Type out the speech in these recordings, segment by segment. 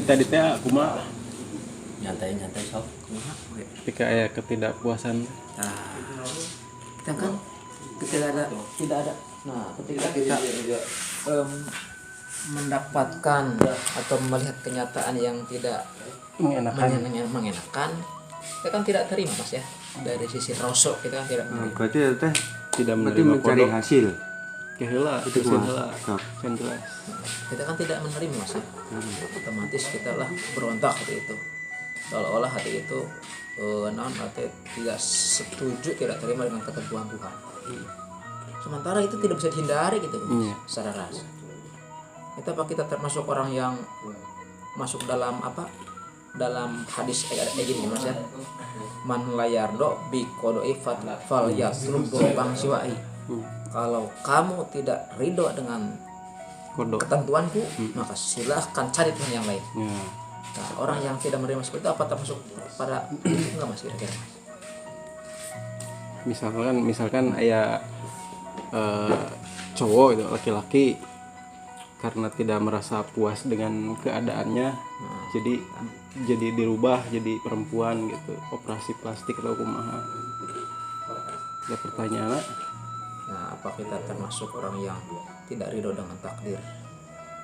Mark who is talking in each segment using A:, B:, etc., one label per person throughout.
A: tadi teh kumaha
B: nyantai sok
A: ketika aya ketidakpuasan
B: kita kan tidak ada ketika kita mendapatkan atau melihat kenyataan yang tidak mengenakan, kita kan tidak terima Mas ya, dari sisi rosok kita kan tidak menerima.
C: Berarti teh
A: tidak
C: berarti
A: menerima
C: mencari
A: kodok.
C: hasil.
A: Keheula
C: Itu
A: heula
C: kan
A: jelas.
B: Kita kan tidak menerima Mas ya. Otomatis kita lah berontak hati itu. Seolah-olah hati itu hati tidak setuju, tidak terima dengan ketentuan Tuhan. Sementara itu tidak bisa dihindari gitu secara rasa. Kita termasuk orang yang masuk dalam dalam hadis kayak gini Mas ya. Man layardo bi qodoi fal yaslub bang siwai. Kalau kamu tidak ridho dengan
A: Kodok.
B: ketentuanku, maka silahkan cari Tuhan yang lain.
A: Ya.
B: Nah, orang yang tidak menerima seperti itu apa termasuk pada itu enggak Mas kira-kira?
A: Misalkan aya cowok itu laki-laki karena tidak merasa puas dengan keadaannya, jadi dirubah jadi perempuan gitu, operasi plastik atau kumaha. Ada pertanyaan.
B: Nah, apa kita termasuk orang yang tidak ridho dengan takdir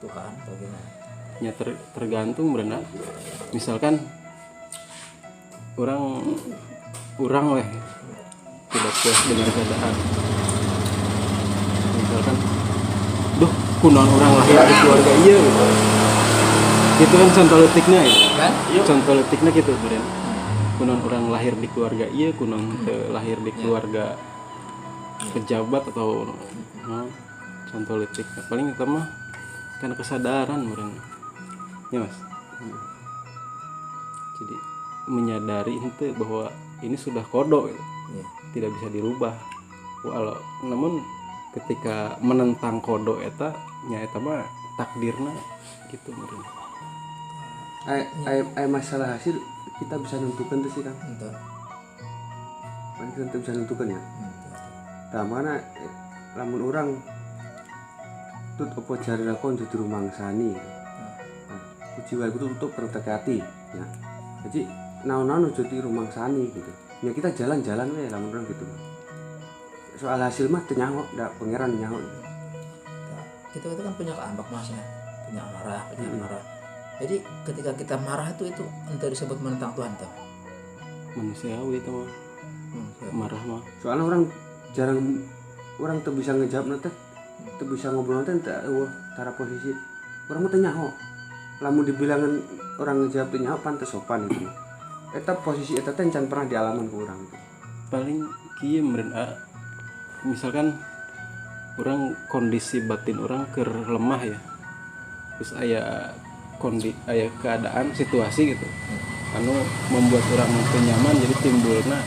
B: Tuhan atau gimana?
A: Ya tergantung benar. Misalkan orang weh tidak puas dengan keadaan. Misalkan duh kunaon orang lahir di keluarga ieu gitu. Itu kan contoh letiknya ya.
B: Kan?
A: Contoh letiknya gitu beren. Kunaon orang lahir di keluarga ieu, kunaon teu lahir di keluarga pejabat atau contoh letik. Paling itu mah karena kesadaran beren. Ya Mas. Jadi menyadari itu bahwa ini sudah kodok gitu. Tidak bisa dirubah. Walau namun ketika menentang kodok eta nya eta mah takdirna gitu beren.
C: Masalah hasil kita bisa nentukan tuh sih Kang.
B: Betul.
C: Kita bisa nentukan ya. Nah mana lamun orang tut opo jari lakon dudu rumangsani. Puji wae kudu tutup pertekati ya. Jadi naon-naon aja di rumangsani gitu. Ya kita jalan-jalan we lamun orang gitu. Soal hasil mah teu nyaho, da pangeran nyaho.
B: Kita itu kan punya keambak Mas ya, punya amarah. Jadi ketika kita marah itu entah disebut menentang Tuhan tuh.
A: Manusiawi itu mah. Marah mah.
C: Soalnya orang tuh bisa ngejawab nanti, tuh bisa ngobrol nanti tara posisi orang mau tanya lamun dibilangan orang ngejawab tanya pantes sopan itu. Eta posisi eta teh can pernah dialaman ke orang itu.
A: Paling kieu meureun misalkan orang kondisi batin orang lemah ya. Terus aya keadaan situasi gitu. Anu membuat orang teu nyaman jadi timbulna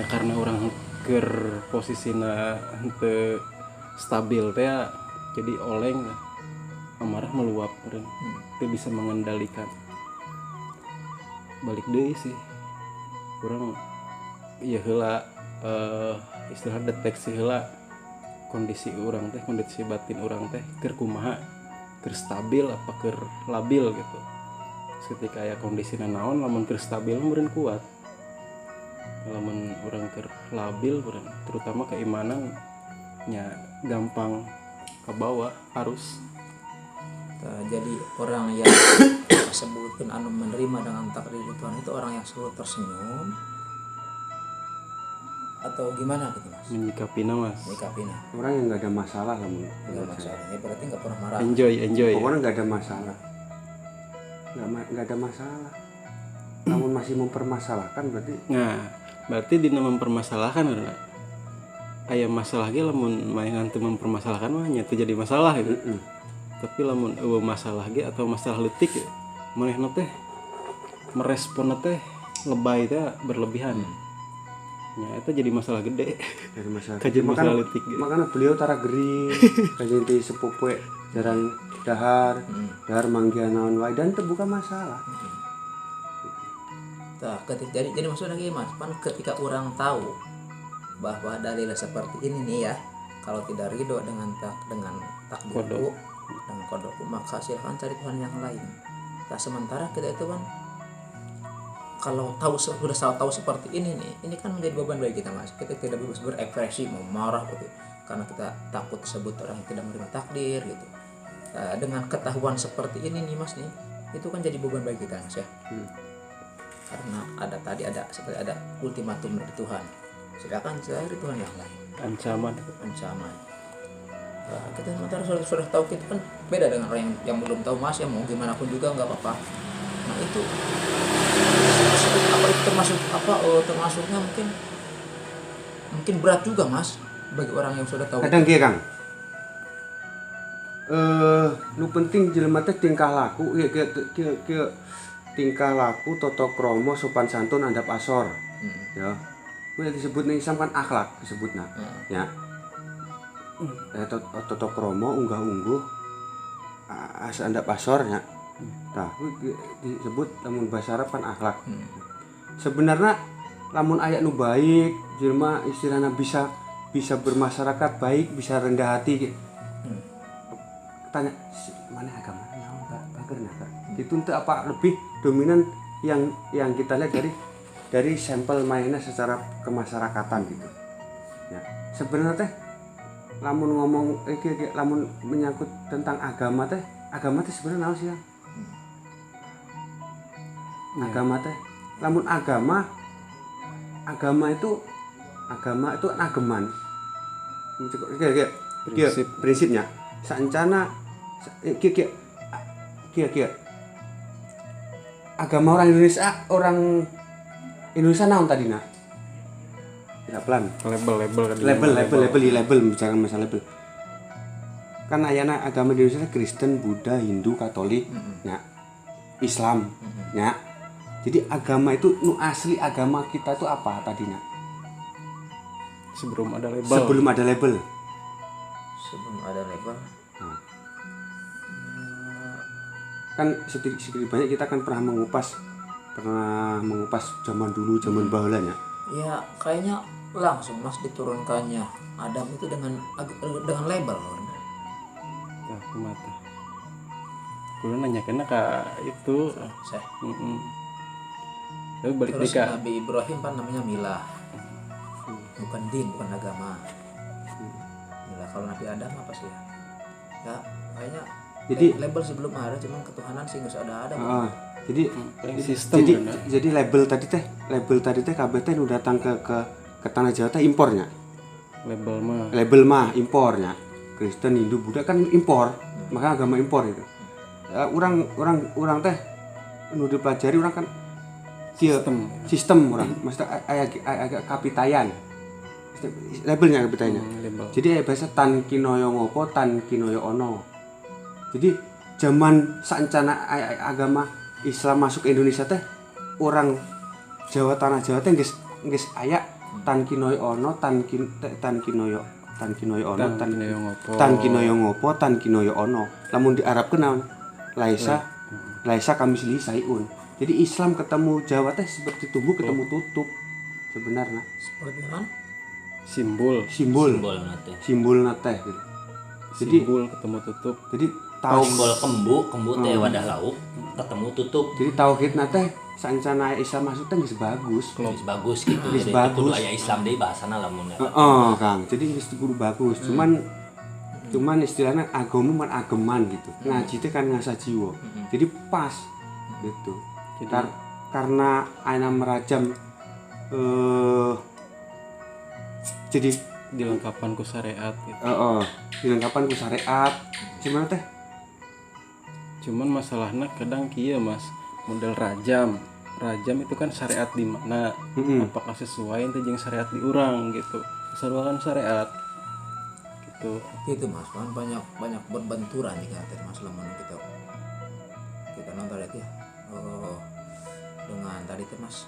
A: karena orang posisina henteu stabil teh jadi oleng amarah meluap meureun. Teu bisa mengendalikan. Balik deui sih. Urang ieu heula istilah deteksi heula kondisi urang teh, kondisi batin urang teh keur kumaha, keur stabil apa keur labil gitu. Ketika aya kondisina naon lamun keur stabil meureun kuat. Lamun urang keur labil meureun terutama keimanan nya gampang kabawa arus.
B: Jadi orang yang sebutkan anu menerima dengan takdir Tuhan itu orang yang selalu tersenyum atau gimana gitu Mas?
A: Menyikapina Mas.
B: Menyikapina.
C: Orang yang nggak ada masalah lah menurut
B: Enggak masalah. Ya berarti enggak pernah marah.
A: Enjoy.
C: Pokoknya nggak ada masalah. Nggak ada masalah. Namun masih mempermasalahkan
A: berarti dina mempermasalahkan aya masalah ge lamun mainan teu mempermasalahkan mah nya teu jadi masalah gitu. Tapi lamun masalah ge atau masalah leutik ya, manehna teh meresponna teh lebay teh berlebihan. Ya itu jadi masalah gede.
C: Dari masalah.
A: Masalah leutik gitu.
C: Makanya beliau tara gering, kajian ti sepupu jarang dahar manggihan naon wae dan teu buka masalah.
B: Jadi maksudnya gini Mas, kan ketika orang tahu bahwa dalil seperti ini nih ya, kalau tidak ridho dengan takdirku, dengan kodokku, maka silakan cari Tuhan yang lain. Nah, sementara kita itu kan kalau sudah tahu seperti ini nih, ini kan menjadi beban bagi kita mas. Kita tidak bebas berekspresi, mau marah gitu, karena kita takut disebut orang yang tidak menerima takdir gitu. Nah, dengan ketahuan seperti ini nih mas nih, itu kan jadi beban bagi kita mas ya. Karena seperti ada ultimatum dari Tuhan, sedangkan dari Tuhan yang lain
A: Ancaman.
B: Nah, kita sementara sudah tahu, kita kan beda dengan orang yang belum tahu mas ya, mau gimana pun juga nggak apa-apa. Nah itu apa itu termasuknya mungkin berat juga mas bagi orang yang sudah tahu.
C: Kadang kia Kang, nu penting jelema teh tingkah laku, kia tingkah laku, toto kromo, sopan santun, andap asor, ya. Udah disebut nih Islam kan akhlak disebutna, ya. Toto kromo, unggah ungguh, andap asornya. Nah, disebut lamun bahasa Arab kan akhlak. Sebenarnya lamun aya nu baik, jelema istilahna bisa bermasyarakat baik, bisa rendah hati gitu. Tanya mana agama naon bageurna Kak. Itu teh apa lebih dominan yang kita lihat dari sampel mainnya secara kemasyarakatan gitu. Ya. Sebenarnya teh lamun ngomong lamun menyangkut tentang agama teh sebenarnya naon sih ya? Agama teh lamun agama itu ageman prinsipnya saencana kia agama orang Indonesia naon tadina tidak pelan label bicara masalah label kan ayana agama di Indonesia Kristen, Buddha, Hindu, Katolik, ya, Islam, ya. Jadi agama itu asli agama kita itu apa tadinya?
A: Sebelum ada label.
C: Nah. Kan sedikit banyak kita kan pernah mengupas zaman dulu, zaman baheula nya.
B: Ya kayaknya langsung mas diturunkannya Adam itu dengan label.
A: Nah, kumata. Kulo nanya kena ka itu.
B: Saya.
A: Tapi balik
B: Terus
A: deka.
B: Nabi Ibrahim kan namanya Mila, bukan din, bukan agama. Mila. Kalau Nabi Adam apa sih ya? Ya kayaknya
C: Jadi
B: label sebelum ada, cuman ketuhanan sih nggak ada Adam.
C: Jadi label tadi teh kabeh teh nu datang ke tanah Jawa teh impornya. Label mah impornya. Kristen, Hindu, Buddha kan impor, maka agama impor itu. Ya, orang teh nu dipelajari orang kan sistem orang, maksudnya agak kapitayan. Labelnya kapitayannya. Jadi bahasa tan kinoyo ngopo, tan kinoyo ono. Jadi zaman saencana agama Islam masuk ke Indonesia teh orang tanah Jawa teh geus aya tan kinoyo ono, tan kinoyo ono, tan kinoyo ngopo, tan kinoyo ono. Lamun di Arab kenal laisa kami silih sayun. Jadi Islam ketemu Jawa teh seperti tumbuh ketemu tutup sebenarnya.
B: Seperti mana?
C: Simbol nate gitu. Jadi
A: simbol ketemu tutup.
C: Jadi tahu
D: simbol kembu teh wadah lauk ketemu tutup.
C: Jadi tauhid nate saencana Islam masuk teh geus bagus.
D: Geus bagus gitu.
C: Geus
D: Jadi
C: bagus.
D: kudu aya Islam deui bahasana lamun.
C: Kang. Jadi geus kudu bagus. Cuman istilahnya agama man ageman gitu. Ngaji teh kan ngasah jiwa. Jadi pas gitu. Karena ana merajam jadi
A: dilengkapan ku syariat gitu.
C: Dilengkapan ku syariat. Gimana teh?
A: Cuman masalahnya kadang kieu Mas, model rajam itu kan syariat di mana? Apakah sesuai teh jeung syariat di urang gitu. Sarua kan syariat. Gitu
B: Mas, kan banyak berbenturan jika Mas lamun kita nonton lihat ya. Dengan tadi tuh Mas.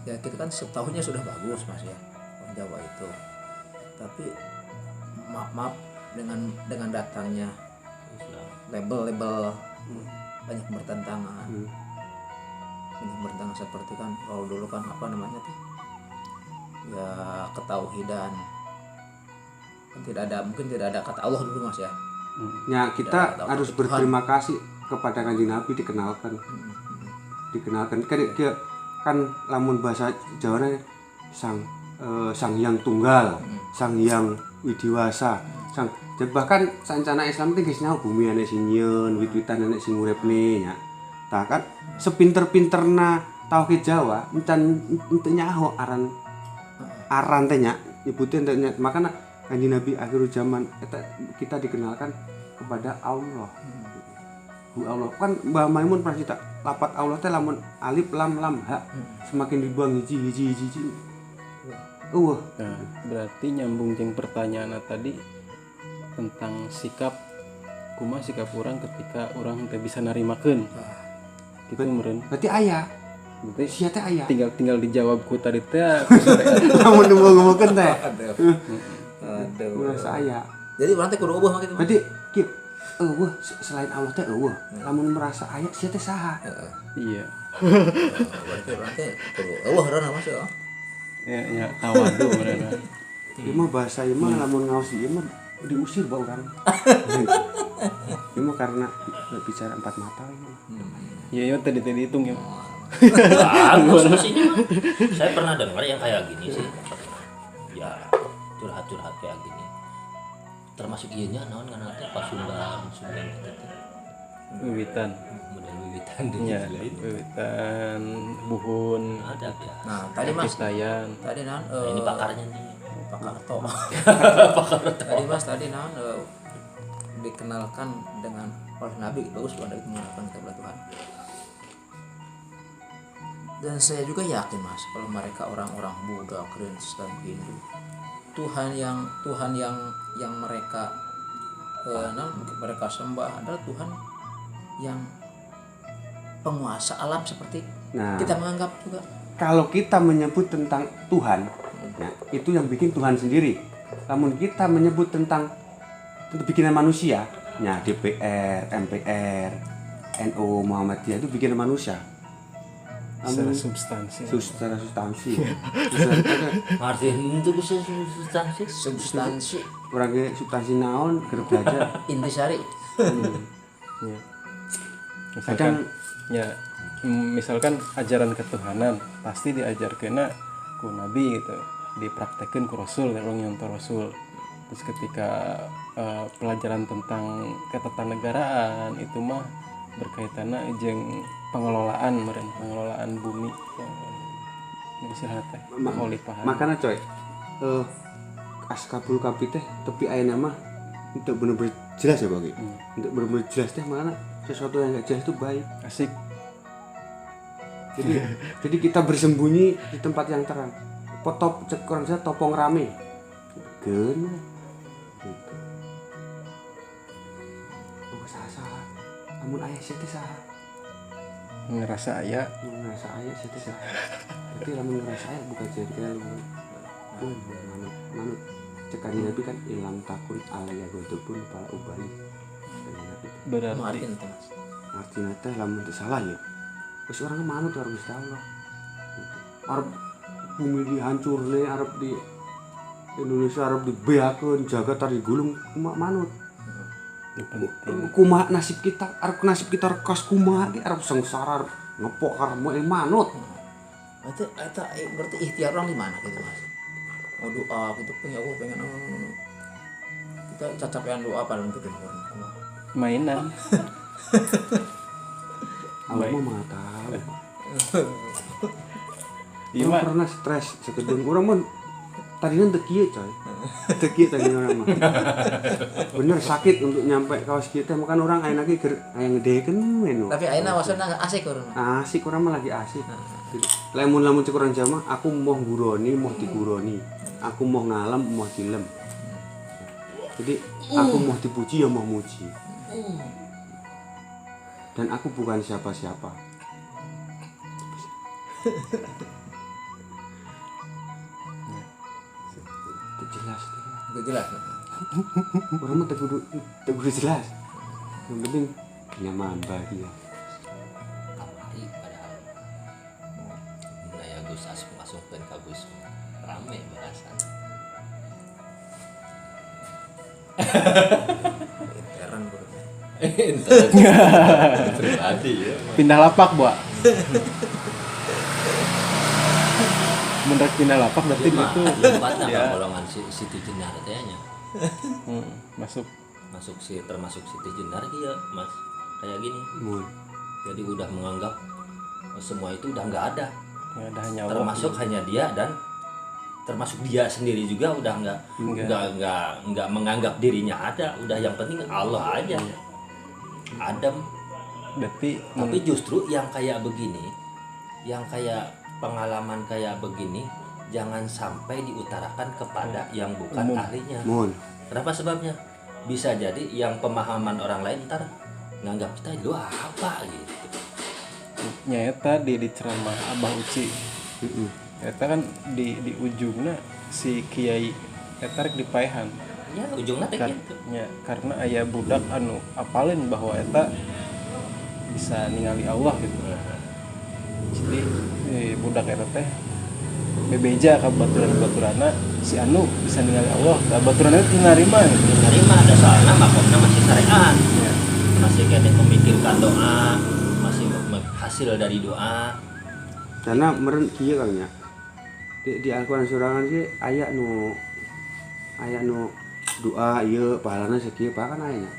B: Ya kita kan setahunnya sudah bagus Mas ya. Orang Jawa itu. Tapi maaf dengan datangnya label banyak bertentangan. Banyak bertentangan seperti kan kalau dulu kan apa namanya tuh? Ya ketauhidan. Mungkin tidak ada kata Allah dulu Mas ya.
C: Ya kita harus berterima kasih kepada Kanjeng Nabi dikenalkan kan dia kan lamun bahasa Jawa sang yang tunggal, sang yang widiwasa, bahkan sancana Islam itu guys nyawa bumi anek sing nyeun, wit-witan anek sing uripne nya. Tah kan sepinter-pinterna tauhid Jawa encan ente nyaho aran teh nya nyebutin teh nya. Makana Kanjeng Nabi akhir zaman eta kita dikenalkan kepada Allah. Allah kan Mbah Maimun pernah cerita lapat Allah teh lamun alif lam lam ha semakin dibuang hiji.
A: Nah, berarti nyambung jeung pertanyaan tadi tentang sikap kumaha sikap orang ketika orang teh bisa narimakeun. Gitu meureun.
C: Berarti aya.
A: Berarti
C: Sia teh aya.
A: tinggal dijawab ku tadi teh.
C: Lamun ngomong-ngomongkeun teh.
B: Aduh.
C: Merasa aya.
B: Jadi orang teh kudu eueuh mah kitu.
C: Berarti kieu eueuh selain Allah teh eueuh. Lamun merasa aya sia teh saha?
A: Iya.
B: Berarti orang teh kudu eueuh harana mah sih.
A: Ya tawadu meureun.
C: Ieu mah bahasa ieu mah lamun ngaos ieu mah diusir ba urang. Ieu mah karena bicara empat mata ieu.
A: Iya tadi hitung ya.
D: Bagus mestinya mah. Saya pernah dengar yang kayak gini sih. Ya, curhat-curhat kayak gini. Termasuk ieu nya naon kana teh Pasundan gitu teh.
A: Wiwitan.
D: Model wiwitan di
A: Ya, wiwitan buhun.
D: ada ya.
B: Nah, tadi Mas,
A: Tayan.
B: tadi
D: Nah, ini pakarnya nih.
B: Pak Karto. Tadi dikenalkan dengan oleh Nabi, bagus banget itu mengenalkan kepada Tuhan. Dan saya juga yakin Mas, kalau mereka orang-orang Buddha, Kristen, Hindu, Tuhan yang mereka mereka sembah adalah Tuhan yang penguasa alam seperti
C: Nah,
B: kita menganggap juga.
C: kalau kita menyebut tentang Tuhan, nah, itu yang bikin Tuhan sendiri. Namun kita menyebut tentang bikinan manusia, ya DPR, MPR, NU, Muhammadiyah itu bikinan manusia.
A: Secara substansi.
C: Secara substansi.
D: Artinya itu bisa substansi.
B: Substansi
C: Orang ge substansi naon keur belajar.
B: intisari.
A: Ya.
C: Kadang
A: Misalkan ajaran ketuhanan pasti diajarkeunna ku nabi gitu, dipraktekeun ku rasul, orang nyontoh rasul. Terus ketika pelajaran tentang ketatanegaraan itu mah berkaitanna jeung pengelolaan bumi istilahna teh khalifahan.
C: Makanya coy, askabul kapi teh tapi ayeuna mah untuk bener-bener jelas ya bagi. Untuk bener-bener jelas teh mana sesuatu yang gak jelas itu baik.
A: Asik.
C: Jadi kita bersembunyi di tempat yang terang. Kurang saya topong rame. Gen. Gitu. Oh salah. Namun ayah sih teh salah.
A: Ngerasa aya
C: Ngerasa ayah sih teh salah. Tapi lamun ngerasa ayah bukan jadi kayak manut. Cekani Nabi kan ilam takun alaya godopun pala ubali.
A: berarti
B: Martin itu Mas.
C: Artinya teh lamun teu salah ya. Wis urang manut karo Gusti Allah. Arep bumi dihancurne, arep di Indonesia arep dibeakeun, jagat tadi gulung kumaha manut.
A: penting.
C: Kumaha nasib kita, arep nasib kita rekas kumaha ge arep sengsara arep ngepok arep moe manut.
B: Berarti ikhtiar orang di mana gitu Mas? Mau doa gitu pengen aku pengen kita cacapean doa paling gitu
A: Mainan.
C: Allah mah tahu.
A: Iya
C: Orang
A: mah
C: pernah stres sekedeng urang mah tadinya teu kieu coy. Teu kieu tadinya urang mah. Bener sakit untuk nyampe kaos kieu teh makan orang ayeuna ge keur aya ngedekeun menu.
B: tapi ayeuna maksudna asik urang.
C: Asik urang mah lagi asik. Lamun cek urang jama aku mau guroni, mau diguroni. Aku mau ngalem, mau dilem. Jadi aku mau dipuji ya mau muji. Dan aku bukan siapa-siapa. Itu jelas.
B: Itu jelas.
C: Orang mah teu kudu jelas. Yang penting nyaman bahagia.
D: Kamari padahal daya Gus asup masukkeun ka Gus rame bahasan.
B: Heran bro.
D: Pribadi ya.
A: Pindah lapak, Bu. Menurut pindah lapak berarti
D: Iya mah,
A: itu
D: lompat nah
A: Ya.
D: golongan Siti Jenar tanya.
A: masuk
D: Termasuk Siti Jenar ya, Mas. Kayak gini.
C: Mun.
D: Jadi udah menganggap semua itu udah nggak ada.
A: ya ada hanya Allah.
D: Termasuk hanya dia dan termasuk dia sendiri juga udah nggak menganggap dirinya ada. Udah yang penting Allah aja. Adam.
A: Berarti
D: Tapi justru yang kayak begini, yang kayak pengalaman kayak begini, jangan sampai diutarakan kepada yang bukan
A: Umum.
D: ahlinya.
C: Mun.
D: Kenapa sebabnya? Bisa jadi yang pemahaman orang lain ntar nganggap kita lu apa gitu.
A: nyata di ceramah Abah Uci.
C: Heeh.
A: Eta kan di ujungnya si Kiai eta rek dipaehan.
D: Ya ujungnya teh
A: Kan,
D: gitu.
A: ya, karena aya budak anu apalin bahwa eta bisa ningali Allah gitu. Jadi budak eta teh bebeja ka baturan-baturana si anu bisa ningali Allah. Da baturanna teh narima gitu.
D: Terima ada soalnya makomnya masih syariat,
A: Ya.
D: masih kayak memikirkan doa, masih hasil dari doa.
C: Karena meren kieu Kang nya. Di Al-Qur'an surangan sih aya nu doa ieu pahalana sakieu kan aya nya.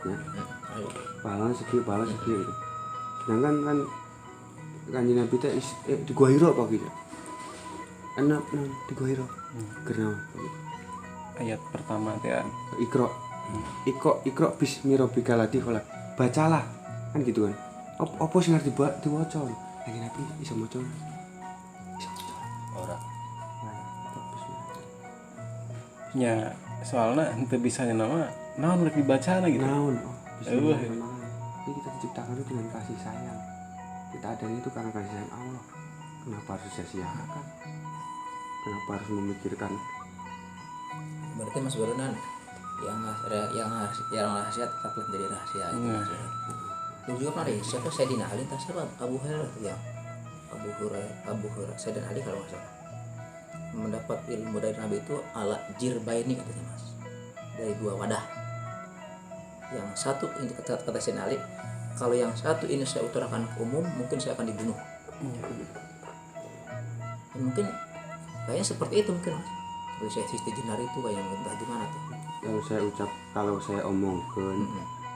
C: Ya. Pahalana sakieu gitu. Sedangkan kan Kanjeng Nabi teh di Gua Hira apa gitu. Enak di Gua Hira. Kenapa?
A: Ayat pertama teh
C: Ikro bismi rabbikal ladzi khalaq. Bacalah. Kan gitu kan. Apa sing arep diwaca? Kanjeng Nabi iso maca.
D: Orang
A: nya soalnya henteu bisa nama naon rek dibacana gitu.
C: Naon?
A: Eueuh.
C: Jadi kita diciptakan itu dengan kasih sayang. Kita adanya itu karena kasih sayang Allah. Kenapa harus sia-siakan? Kenapa harus memikirkan?
B: Berarti Mas Barunan yang rahasia tetaplah menjadi rahasia itu Mas Barunan. Dan juga kemarin siapa Sayyidina Ali entah siapa Abu Hurairah ya. Abu Hurairah Sayyidina Ali kalau nggak salah mendapat ilmu dari Nabi itu ala jirbaini katanya Mas, dari dua wadah. Yang satu ini kata Sayyidina Ali, kalau yang satu ini saya utarakan umum mungkin saya akan dibunuh. Mungkin kayaknya seperti itu mungkin Mas. Seperti saya Siti Jenar itu kayak entah gimana tuh.
C: Kalau saya omongkan,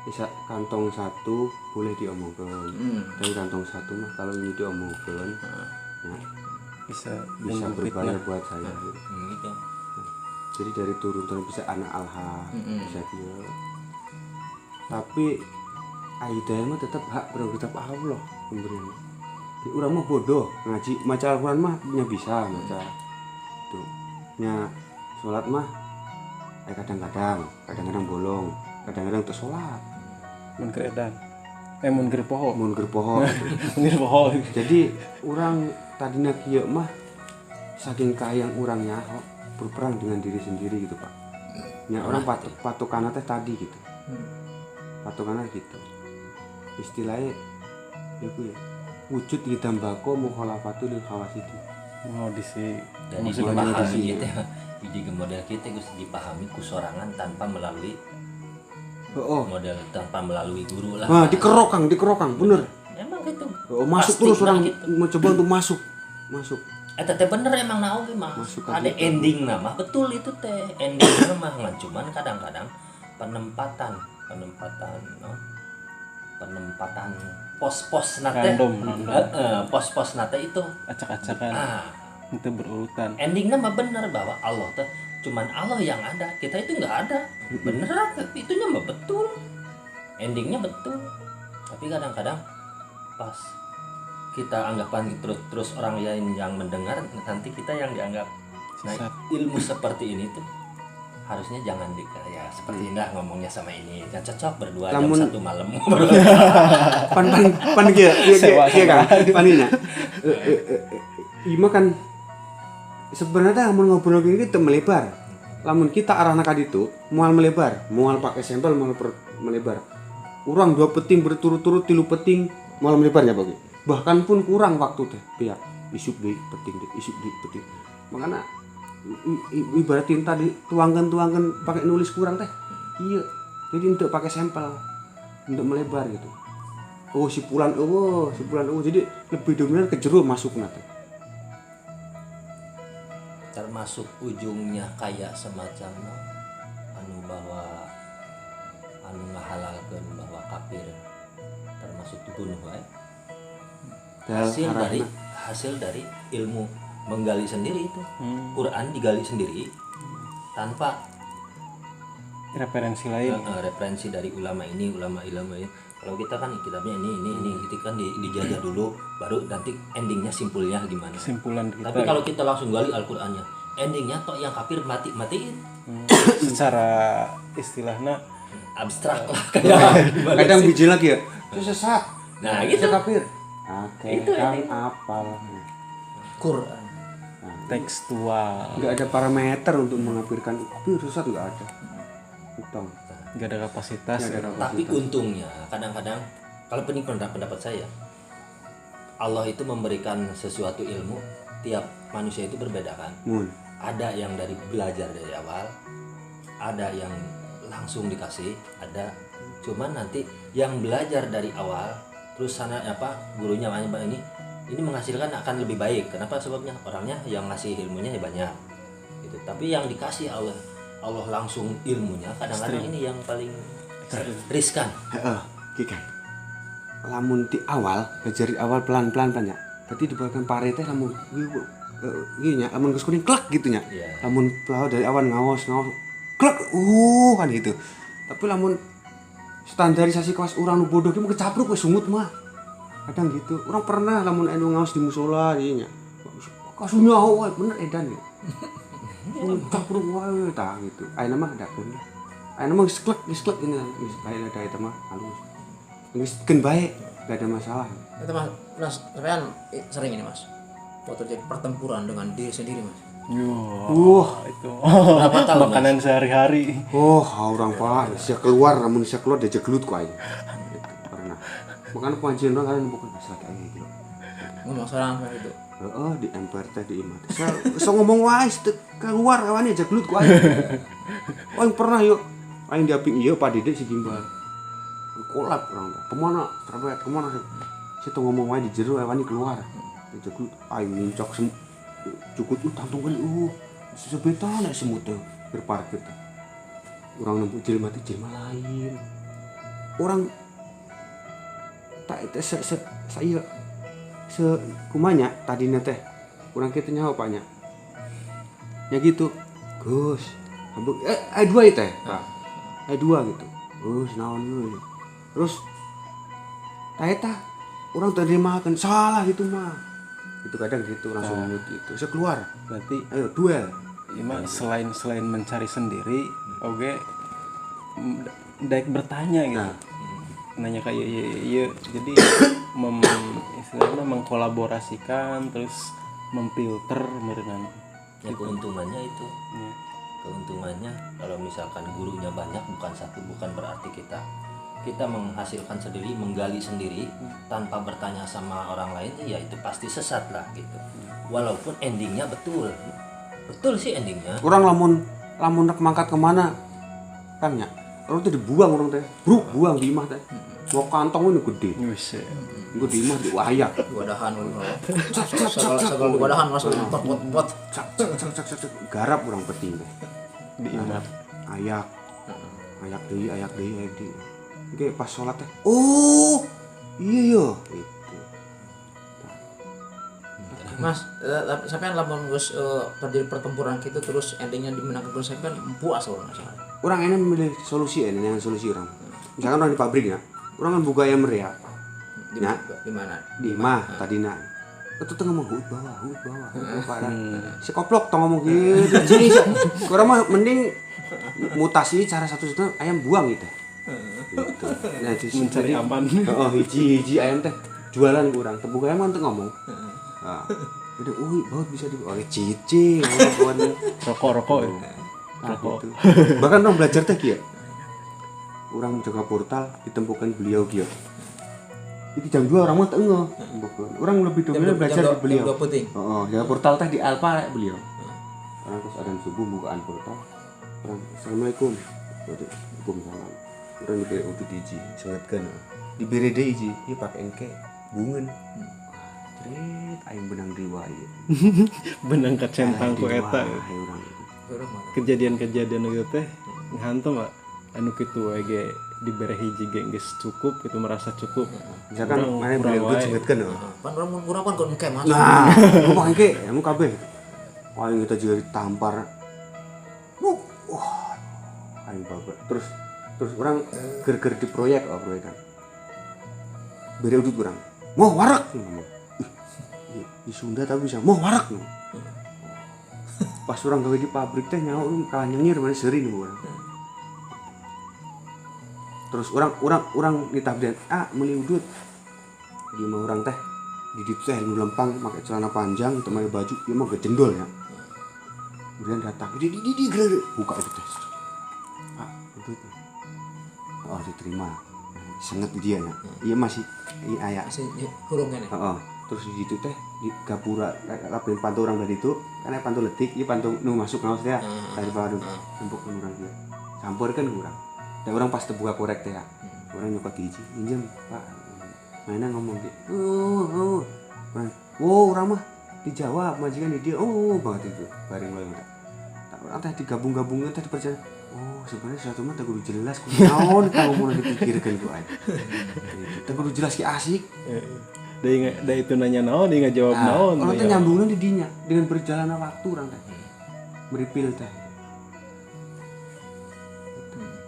C: bisa kantong satu boleh diomongkan. Dan kantong satu mah kalau ini diomongkan, ya,
A: Bisa
C: bisa
A: timbul
C: berbahaya
A: fitnah.
C: buat saya. Gitu.
D: gitu.
C: Jadi dari turun bisa anak alha, bisa dia. Tapi Aida mah tetap hak prerogatif Allah pemberian. Di orang mah bodoh ngaji maca Al-Quran mah nya bisa maca. Tuh. Nya sholat mah kadang-kadang bolong, kadang-kadang tuh sholat.
A: Mun keur edan. Mun keur poho.
C: Mun keur poho.
A: Mun keur poho.
C: Jadi orang tadinya kieu mah saking kayang orangnya berperang dengan diri sendiri gitu Pak. Ya orang patokannya teh tadi gitu. Patokannya gitu. Istilahnya itu ya. Wujud di tembako mukhalafatul lil khawasidi.
A: Mau disi.
D: Jadi
A: maksudnya
D: dipahami
C: disi.
D: gitu. Jadi model kita Gus dipahami kusorangan tanpa melalui
C: Oh.
D: model tanpa melalui guru lah.
C: Nah, dikerokang, bener.
D: Emang gitu.
C: Oh, masuk
D: Pasti
C: terus orang
D: gitu.
C: mencoba untuk masuk.
D: Teh bener emang naoge mah.
C: Masuk ke
D: Ada
C: kita.
D: ending nama betul itu teh. Ending mah cuman kadang-kadang penempatan no? Penempatan pos-pos nate.
A: Random.
D: Pos-pos nate itu.
A: Acak-acakan. Itu berurutan.
D: Endingnya mah bener bahwa Allah teh cuman Allah yang ada, kita itu nggak ada. Beneran itunya mah betul. Endingnya betul. Tapi kadang-kadang pas kita anggapan terus orang lain yang mendengar, nanti kita yang dianggap. Nah,
A: Sesat.
D: ilmu seperti ini tuh harusnya jangan ya seperti indah ngomongnya sama ini. Yang cocok berdua jam
C: Lamun-
D: 1 malam.
C: Pan kieu
A: Sewa
C: kan paninya. Ima kan sebenarnya mun ngobrol gini teu melebar. Lamun kita arahna ka ditu moal melebar, moal pakai sampel melebar. Urang 2 peting berturut-turut 3 peting moal melebarnya bagi. Bahkan pun kurang waktu teh. Biar isuk deui peting. Makanya ibarat tinta dituangkan pakai nulis kurang teh. Iya. Jadi untuk pakai sampel. untuk melebar gitu. Si Pulan jadi lebih dominan ke jero masuk nanti.
D: Termasuk ujungnya kayak semacam anu bahwa anu ngahalalkeun bahwa kafir termasuk dibunuh wae. Hasil dari ilmu menggali sendiri itu. Quran digali sendiri tanpa
A: referensi lain.
D: Referensi dari ulama ini. Kalau kita kan kitabnya ini gitu kan dijajah dulu, baru nanti endingnya simpulnya gimana.
A: Simpulan kita.
D: Tapi kalau kita langsung gali Al-Qur'annya, endingnya toh yang kafir matiin.
A: Secara istilahnya
D: Abstrak lah kayak
C: Kadang biji lagi ya. Itu sesat.
D: Nah, gitu.
C: Itu kafir. Oke, kan apal.
B: Quran.
A: tekstual,
C: Nggak ada parameter untuk mengkafirkan kafir sesat, nggak ada. Hitam.
A: nggak ada kapasitas.
C: Nggak ada
D: Tapi untungnya kadang-kadang kalau pendapat saya, Allah itu memberikan sesuatu ilmu, tiap manusia itu berbeda kan. Ada yang dari belajar dari awal, ada yang langsung dikasih, ada cuman nanti yang belajar dari awal terus sana gurunya ini menghasilkan akan lebih baik. Kenapa? Sebabnya orangnya yang ngasih ilmunya ya banyak gitu. Tapi yang dikasih Allah langsung ilmunya kadang-kadang ini yang paling riskan.
C: Kikan. Lamun di awal, belajar di awal pelan-pelan banyak. Tadi dibagikan pare teh lamun nya lamun geus kuning klek gitu nya.
D: Iya.
C: Lamun pelau dari awal ngaos klek kan gitu. Tapi lamun standarisasi kelas urang nu bodoh ki mah kecapruk wis sungut mah. Kadang gitu. Orang pernah lamun anu ngaos di musola ieu nya. Kasunya wae bener edan ya. Kecapruk wae tah gitu. Ayeuna mah dakeun. Ayeuna mah geus klek ini geus bae ada eta mah halus. Geus gen bae, enggak ada masalah.
B: Itu mas, sampean sering ini mas, waktu terjadi pertempuran dengan diri sendiri mas.
A: Itu
D: Berapa tahun,
A: makanan sehari-hari.
C: Orang Pak, saya keluar diajak gelut ku aing. Gitu, pernah. Makanya pengajian orang kalian bukan masalah kayak gitu.
B: Ngomong sekarang itu.
C: Di emper teh di imah. Saya ngomong wae keluar awalnya ajak gelut ku aing. Aing pernah yuk. Aing diaping ieu Pak Dede si Gimbal. Kolab orang teh. Kemana? Terbaik kemana? Saya tuh ngomong wae di jero awalnya keluar. Ajak gelut aing mincok cukup tangtung kali sebetan ada semut tuh berparkir tuh. Orang nembuk jelma lain. Orang tak itu saya kumanya tadinya teh kurang kita nyawa paknya. Ya gitu. Gus, ambek dua itu teh, Pak. Dua gitu. Gus naon euy. Terus ta orang terima kan salah gitu mah. Itu kadang gitu langsung mute gitu. Saya keluar.
A: Berarti
C: Ayo duel.
A: Ima selain mencari sendiri, oke, daek bertanya gitu. Nanya kayak iya, jadi istilahnya mengkolaborasikan terus memfilter merenang.
D: Ya keuntungannya itu. Keuntungannya kalau misalkan gurunya banyak bukan berarti kita menghasilkan sendiri, menggali sendiri tanpa bertanya sama orang lain, ya itu pasti sesat lah gitu. Walaupun endingnya betul sih endingnya.
C: Orang lamun nak mangkat kemana kan ya? Orang tuh dibuang orang teh, buang di imah teh. Mau kantong ini gede. Gue di imah di wayak.
B: Wadahan dulu. Segala wadahan mas pot.
C: Garap orang peting teh.
A: Di imah.
C: Ayak deui. Oke pas sholat teh. Iya yo. Itu.
B: Mas, sampean lamun geus terjadi pertempuran gitu terus endingnya dimenangkan terus sampean puas orang masalah.
C: Orang ini memilih solusi dengan solusi orang. Misalkan orang di pabrik ya, orang kan buka ayam meriah.
B: Di mana?
C: Di mah tadina. Itu tuh ngomong hut bawah. Si koplok tuh ngomong gitu. Jadi orang mah mending mutasi cara satu-satunya ayam buang gitu. Gitu. Nah,
A: Mencari aman.
C: Hiji ayam teh jualan kurang. Tebuk ayam kan tuh ngomong. Udah, baut bisa cici ngomong
A: Rokok.
C: gitu. Bahkan orang belajar teh kieu. Orang menjaga portal ditemukan beliau kieu. Iki jam 2 orang mah teu ngeuh. Orang lebih dominan belajar di beliau. Jaga portal teh di Alfa beliau. Orang terus adzan subuh bukaan portal. Orang assalamualaikum. Waalaikumsalam. orang diberi udut iji sengatkan diberi deh iji iya pakai engke bungen tret aing benang riwayat
A: benang kacentang ku eta
C: orang
B: Orang mah.
A: kejadian-kejadian gitu teh ngantom Pak anu kitu we ge dibere hiji ge geus cukup itu merasa cukup
C: misalkan
A: Urang-
C: mana beri
A: urang
C: udut
A: wae.
C: sengatkan
B: Pan orang murah kan kon engke Mas.
C: nah ngomong engke kamu kabeh aing kita juga ditampar wah aing bapak terus orang ger-ger di proyek proyekan beri udut orang mau warak ngomong di Sunda tapi bisa mau warak no. Pas orang gawe di pabrik teh nyawa kalah nyengir mana seri nih orang terus orang ditabdian meli udut di mah orang teh di ditu teh nu lempang pakai celana panjang untuk pakai baju dia mah gak jendol ya kemudian datang di gerak buka itu teh udut diterima sangat dia ya iya masih iya
B: Masih hurungan ya.
C: terus di situ teh di gapura lapin pantu orang dari itu karena pantu letik iya pantu nu masuk ngawas dia dari bawah numpuk orang dia campur kan kurang dan orang pas terbuka korek teh ya orang nyokot hiji minjem Pak mainnya ngomong gitu orang mah dijawab majikan di dia banget itu bareng bareng tak orang teh digabung-gabungin teh dipercaya sebenarnya suatu mah tak kudu jelas kudu naon tahu mau dipikirkan ku aja tak kudu jelas ki asik.
A: Da itu nanya naon, dia nggak jawab naon.
C: Orang teh nyambungnya di dinya dengan berjalannya waktu orang teh. Beripil teh.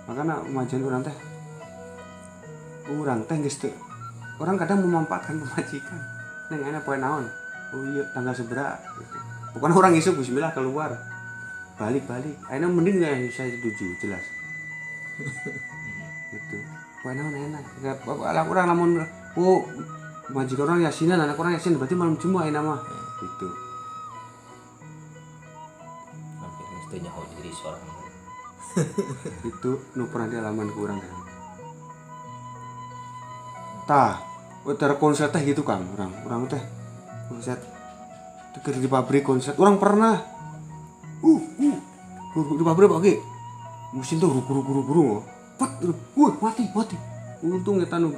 C: Makanya kemajuan orang teh. Orang teh geus teu. Orang kadang memanfaatkan pemajikan. Neng enak poe naon? Oh iya tanggal seberapa gitu. Bukan orang isuk bismillah keluar. Balik. Akhirnya mending enggak saya setuju jelas. Gitu. Poe naon enak. Orang lamun majikan orang yasinan, anak orang yasin berarti malam Jumat ini nama itu.
D: Hampir mesti nyaho diri seorang.
C: Itu nu pernah dialaman ke orang kan. Tah, konsep teh gitu kan orang teh konsep kerja di pabrik konsep orang pernah. Di pabrik oke. Mesin tuh guru. Mati. Untung eta nu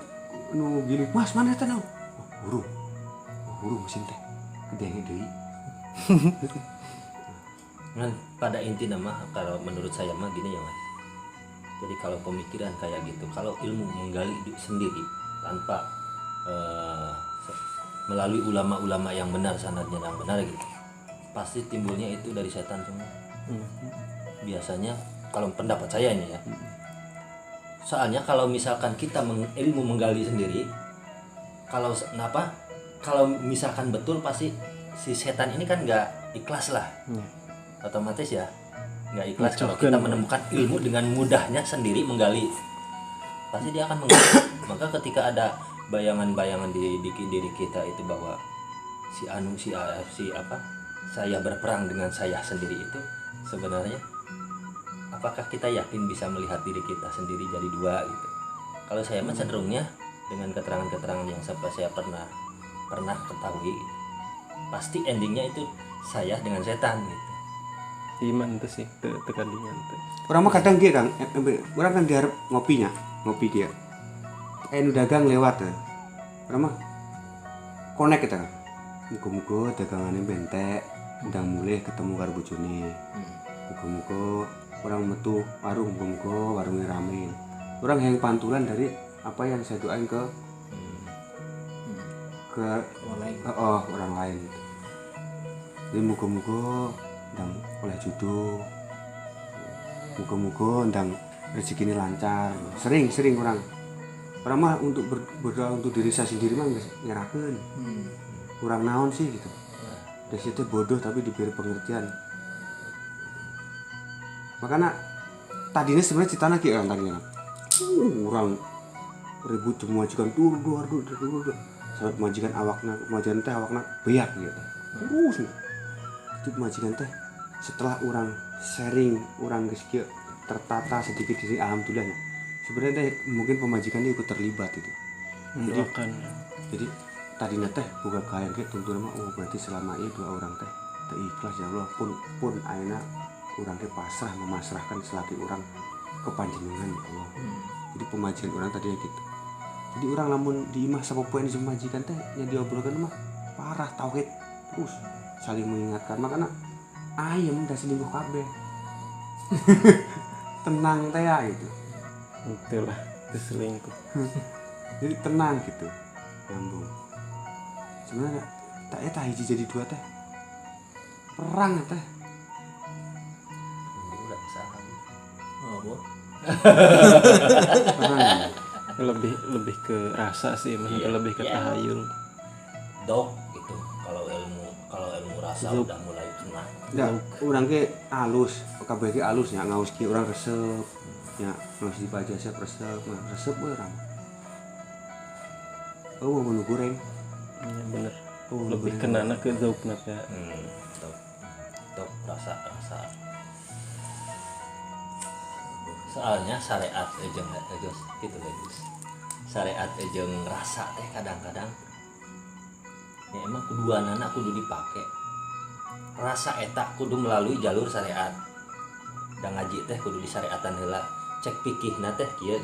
C: gini, Mas mana eta nu? Guru mesin teh. Gedenge deui.
D: Kan pada inti nama kalau menurut saya mah gini ya Mas. Jadi kalau pemikiran kayak gitu, kalau ilmu menggali sendiri tanpa melalui ulama-ulama yang benar sanadnya yang benar gitu, pasti timbulnya itu dari setan semua. Biasanya kalau pendapat saya ini ya. Soalnya kalau misalkan kita ilmu menggali sendiri, kalau misalkan betul pasti si setan ini kan nggak ikhlas lah. Otomatis ya nggak ikhlas kalau kita menemukan ilmu dengan mudahnya sendiri menggali, pasti dia akan menggali. Maka ketika ada bayangan-bayangan di diri kita itu bahwa saya berperang dengan saya sendiri, itu sebenarnya apakah kita yakin bisa melihat diri kita sendiri jadi dua gitu? Kalau saya mah cenderungnya dengan keterangan-keterangan yang saya pernah ketahui, pasti endingnya itu saya dengan setan gitu.
A: Iman tuh sih tekadingan tuh.
C: Orang mah kadang dia Kang, orang kan diharap ngopi dia. Nu dagang lewat ya. Orang mah connect kita. Muga-muga dagangannya bentek, ndang mulih ketemu karo bojone. Muga-muga orang metu warung, muga-muga warungnya rame. Orang yang pantulan dari apa yang saya doain ke orang lain. Jadi muga-muga ndang oleh jodoh. Muga-muga ndang rezeki ini lancar. Sering orang mah untuk berdoa untuk diri saya sendiri mah nyerahkeun. Kurang naon sih gitu. Dari situ bodoh tapi diberi pengertian. Makanya tadinya sebenarnya citana ki orang tadinya. Orang ribut cuma majikan tur sampai majikan awakna beyak gitu. Terus itu majikan teh setelah orang sharing orang geus kieu tertata sedikit di alhamdulillah. Sebenarnya mungkin pemajikan ikut terlibat itu.
A: Mendoakan.
C: Jadi tadinya teh buka kayak gitu tuntunan mah berarti selama ini dua orang teh ikhlas ya Allah pun ayeuna urang teh pasrah memasrahkan selaki orang ke panjenengan ya Allah. Jadi pemajikan orang tadi gitu. Jadi orang lamun di imah sama poin di majikan teh yang diobrolkan mah parah tauhid terus saling mengingatkan, makanya ayam udah selingkuh kabeh. Tenang teh ya gitu.
A: itulah itu selingkuh.
C: Jadi tenang gitu, nyambung. Sebenarnya tak hiji jadi dua teh perang ya teh.
D: Ini udah salah.
B: Oh, Bu.
C: Perang.
A: lebih ke rasa sih, maksudnya
D: Iya,
A: lebih ke
D: iya.
A: tahayul.
D: Dok gitu. Kalau ilmu rasa
A: Zup.
D: udah mulai kena.
C: Ya, orang ke alus, kabeh ke alus nya ngaus ki orang resep. Ya, ngaus dibaca resep resep we orang. Oh, mau goreng.
A: Ya, bener.
C: Oh,
A: Lebih
C: goreng.
A: kenana ke zaukna teh.
D: Dok rasa. Soalnya syariat ejeng gitu guys. Syariat ejeng rasa teh kadang-kadang ya emang kedua anak kudu dipake. Rasa eta kudu melalui jalur syariat. Dan ngaji teh kudu disyariatan heula. Cek pikihna teh kieu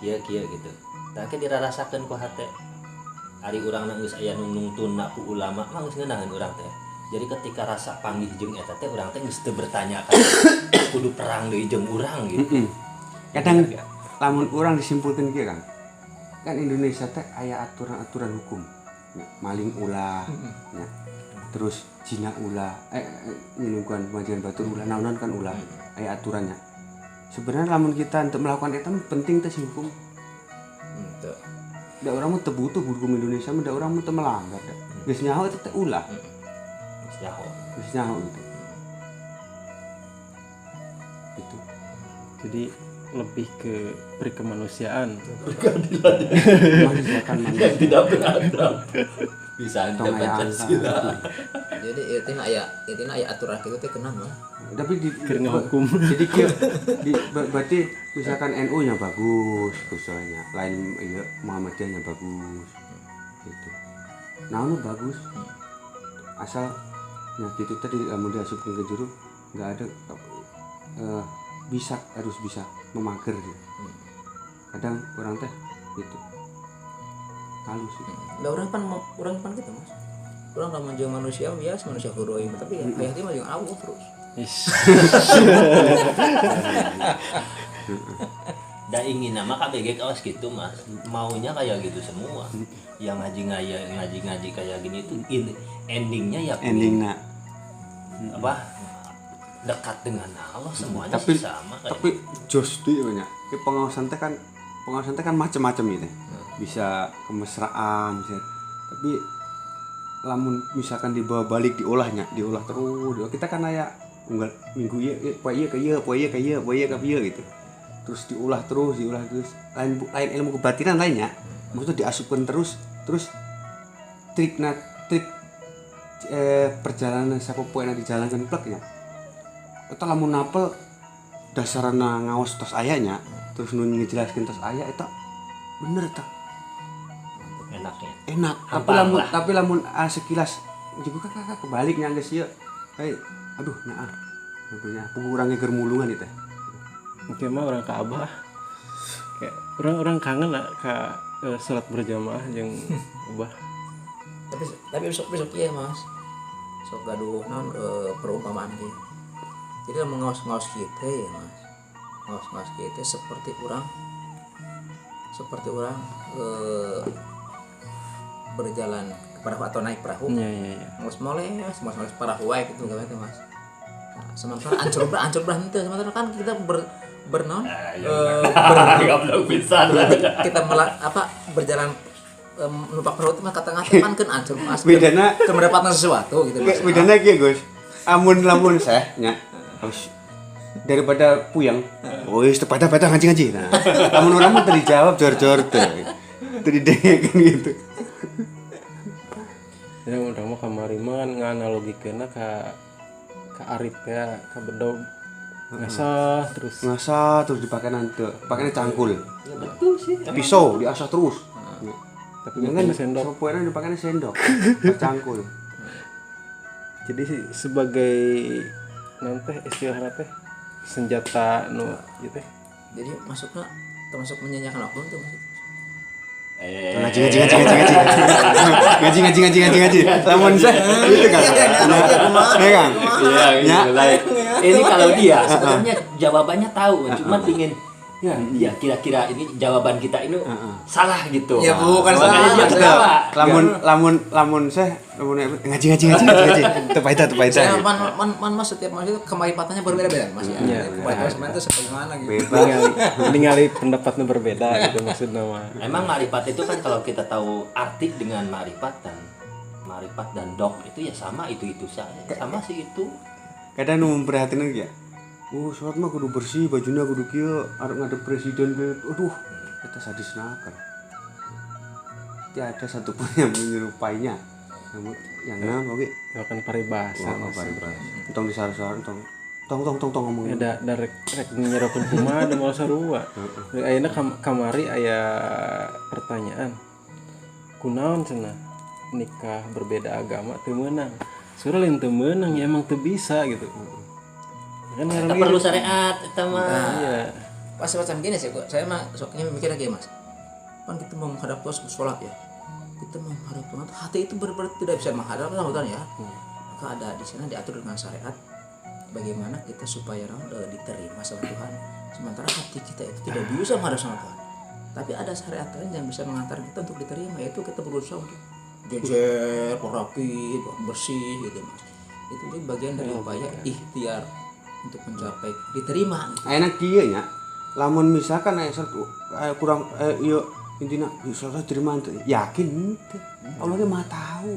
D: gitu. Tah ke dirarasakeun ku hate. Ari urangna geus aya nu nungtunna ku ulama mah geus ngeunaheun urang teh. Jadi ketika rasa panggih jeung eta teh urang teh geus teu bertanya kan kudu perang deui jeung urang gitu.
C: Kadang lamun orang disimpulkan kieu Kang. Kan Indonesia teh aya aturan-aturan hukum. Ya, maling ulah, ya. Terus zina ulah, nyelingkuhan pemajikan batur ulah, naonan kan ulah, aya aturannya. Sebenarnya lamun kita untuk melakukan itu penting teh si hukum.
B: Tuh.
C: Da orang mah teu butuh hukum Indonesia, da orang mah teu melanggar da. Geus nyaho eta teh ulah,
D: Nyaho.
C: geus nyaho gitu. Itu.
A: Jadi lebih ke perkemanusiaan.
C: Manusiakan manusia.
D: Tidak beradab. Bisa
C: Tong aya
D: Pancasila.
B: Jadi ieu aya aturan kitu teh kenang mah.
C: Tapi di
A: Keur ngahukum.
C: jadi berarti misalkan NU nya bagus usulnya, lain iya Muhammadiyah nya bagus gitu. Nah, bagus asal nah gitu tadi mau diasupkan ke juru nggak ada harus bisa memager gitu. Kadang orang teh gitu halus gitu.
B: Da urang pan gitu Mas. Urang lamun jeung manusia biasa manusia heroim tapi ya aya teh mah jeung Allah terus.
A: Ish.
D: Da ingin nama KBG kawas gitu mas, maunya kayak gitu semua. Yang ngaji kayak gini tuh endingnya ya
C: Endingnya
D: apa dekat dengan Allah semuanya
C: tapi
D: sih sama kayak
C: tapi jos tuh banyak. Pengawasan teh kan macam-macam gitu. Bisa kemesraan bisa. Tapi lamun misalkan dibawa balik diolah terus. Kita kan aya unggal minggu ieu poe ieu gitu. Terus diolah terus. Lain ilmu kebatinan lainnya. Maksudnya diasupkan terus trik perjalanan sapopoe na dijalankan pleknya. Eta lamun napel dasarna ngaos tos ayanya terus nu ngejelaskeun tos aya eta bener eta
D: enaknya.
C: enak tapi lamun sekilas juga kakak kebaliknya geus ieu aduh nyaah namanya pengurangnya germulungan itu
A: Mungkin mah orang Ka'bah. Kayak orang kangen lah ka salat berjamaah jeung ubah.
B: Tapi besok iya Mas. Sok gaduh naon perumpamaan ieu. Jadi mengaos-ngaos kita ya Mas. Ngaos-ngaos kita seperti orang berjalan ke perahu atau naik perahu.
A: Iya.
B: Moles perahu wae gitu gitu Mas. Nah, sementara ancur berhenti sementara kan kita bernon kita berjalan numpak perahu itu mah tengah kan ancur Mas.
C: bedana
B: Kita mendapatkan sesuatu gitu Mas.
C: bedana kieu Gus lamun saya nya harus daripada puyeng wis tepatah ngaji nah lamun urang mah teu dijawab jor-jor teu didengekeun gitu
A: Ya udah mah kamari mah nganalogikeunna ka arit ya, ka bedog. Ngasah terus
C: dipakai nanti pakainya cangkul
D: Ya betul sih.
C: pisau diasah terus
A: tapi
C: jangan
A: bukan sendok.
C: sapoeuna dipakainya sendok cangkul
A: Jadi sebagai nanti istilahnya teh senjata nu ieu teh.
B: Jadi masuknya termasuk menyanyikan oknum tuh Mas.
C: Ngaji. Lamun saya itu kan. Ya kan?
D: Iya, mulai. Ini kalau dia sebenarnya jawabannya tahu, cuma pingin ya kira-kira ini jawaban kita ini salah gitu.
B: Ya bukan
D: Makanya
B: salah,
D: dia ketawa.
C: Lamun saya ngaji. Tepaita.
B: Saya mas setiap mas itu kemaripatannya berbeda-beda Mas ya. Kemaripan sebenarnya itu sebagaimana gitu.
A: ningali pendapatnya berbeda gitu maksudnya mah.
D: Emang ma'rifat itu kan kalau kita tahu arti dengan ma'rifat dan dok itu ya sama itu saja. Sama sih itu.
C: Kadang nu memperhatikan ya. Sholat mah kudu bersih, bajunya kudu kieu, arep ngadep presiden ge. Aduh, kita sadis nakal. Tidak ada satupun yang menyerupainya. Yang naon oge?
A: Ya kan paribasa.
C: Tong disar-sar, tong ngomong.
A: Ya da rek nyerokeun kumaha da moal sarua. Ayeuna kamari aya pertanyaan. Kunaon cenah nikah berbeda agama teu meunang. Surah lain teu meunang ya emang teu bisa gitu. Kan
D: Kita perlu syariat eta mah.
A: Iya.
B: Pas macam gini sih kok. Saya mah soknya mikir lagi Mas. Kan kita mau menghadap Tuhan sholat ya. Kita mau menghadap Tuhan, hati itu benar-benar tidak bisa menghadap Tuhan ya. Maka ada di sana diatur dengan syariat bagaimana kita supaya diterima sama Tuhan. Sementara hati kita itu tidak bisa menghadap sama Tuhan. Tapi ada syariat lain yang bisa mengantar kita untuk diterima, yaitu kita berusaha untuk jejer, rapi, bersih gitu Mas. Itu juga bagian dari upaya ikhtiar untuk mencapai diterima.
C: Enak kieu nya. Lamun misalkan aya kurang ieu intina bisa diterima teu. Yakin teu. Allah ge Maha tahu.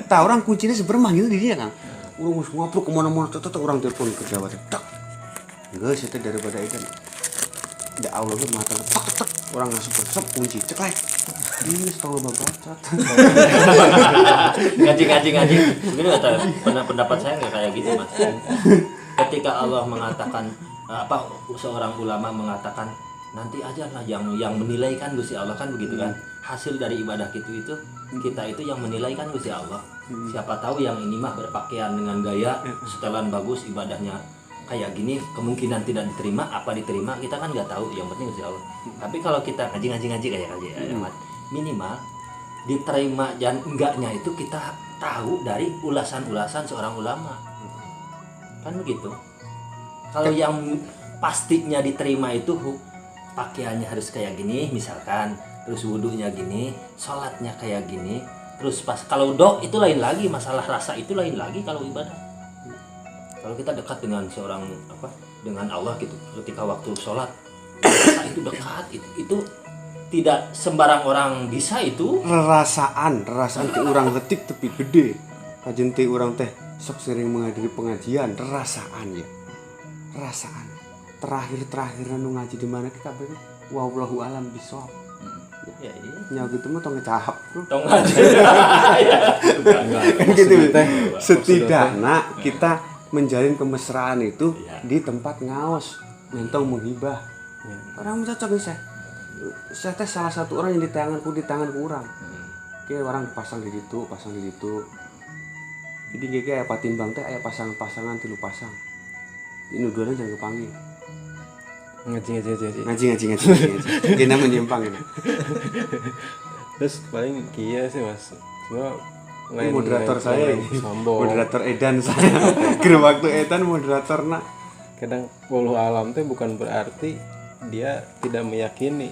C: Tah orang kuncinya sebenarnya manggil di dia Kang. Urang geus ngapruk kemana-mana tetep orang telepon ke Jawa teh. Tak. Geus eta daripada itu. Da Allah ge Maha tahu. Tak. Orang ngasih persep kunci ceklek. Ini setengah babat.
D: Ngaji. Mungkin pendapat saya nggak kayak gitu Mas. Ketika Allah mengatakan seorang ulama mengatakan nanti aja lah yang menilai kan Gusti Allah kan begitu kan. Hasil dari ibadah kita itu yang menilai kan Gusti Allah. Siapa tahu yang ini mah berpakaian dengan gaya setelan bagus ibadahnya kayak gini kemungkinan tidak diterima apa diterima kita kan nggak tahu, yang penting Gusti Allah. Tapi kalau kita ngaji kayak minimal diterima dan enggaknya itu kita tahu dari ulasan-ulasan seorang ulama kan begitu. Kalau yang pastinya diterima itu pakaiannya harus kayak gini misalkan, terus wudunya gini, sholatnya kayak gini, terus pas kalau dok itu lain lagi, masalah rasa itu lain lagi kalau ibadah. Kalau kita dekat dengan seorang dengan Allah gitu, ketika waktu sholat rasa itu dekat itu tidak sembarang orang bisa itu. Rerasaan
C: teh urang letik tapi gede. Kajen teh urang teh sok sering menghadiri pengajian, rasaan. Terakhir anu ngaji di mana kita kabeh wallahu alam bisawab.
D: Ya iya.
C: Nya gitu mah tong ngecahap.
D: Tong ngaji.
C: Gitu teh. Setidaknya kita menjalin kemesraan itu di tempat ngaos, mentong menghibah. Orang cocok nih saya teh salah satu orang yang di tanganku orang. Oke, orang pasang di situ. Jadi kayak apa timbang teh aya pasangan 3 pasang. Ini dua jangan kepanggil. Ngaji. Gena menyimpang ini.
A: Terus paling kia sih Mas. Cuma
C: moderator saya ini.
A: Sombong.
C: Moderator Edan saya. Kira waktu Edan moderatorna.
A: Kadang wallahu alam teh bukan berarti dia tidak meyakini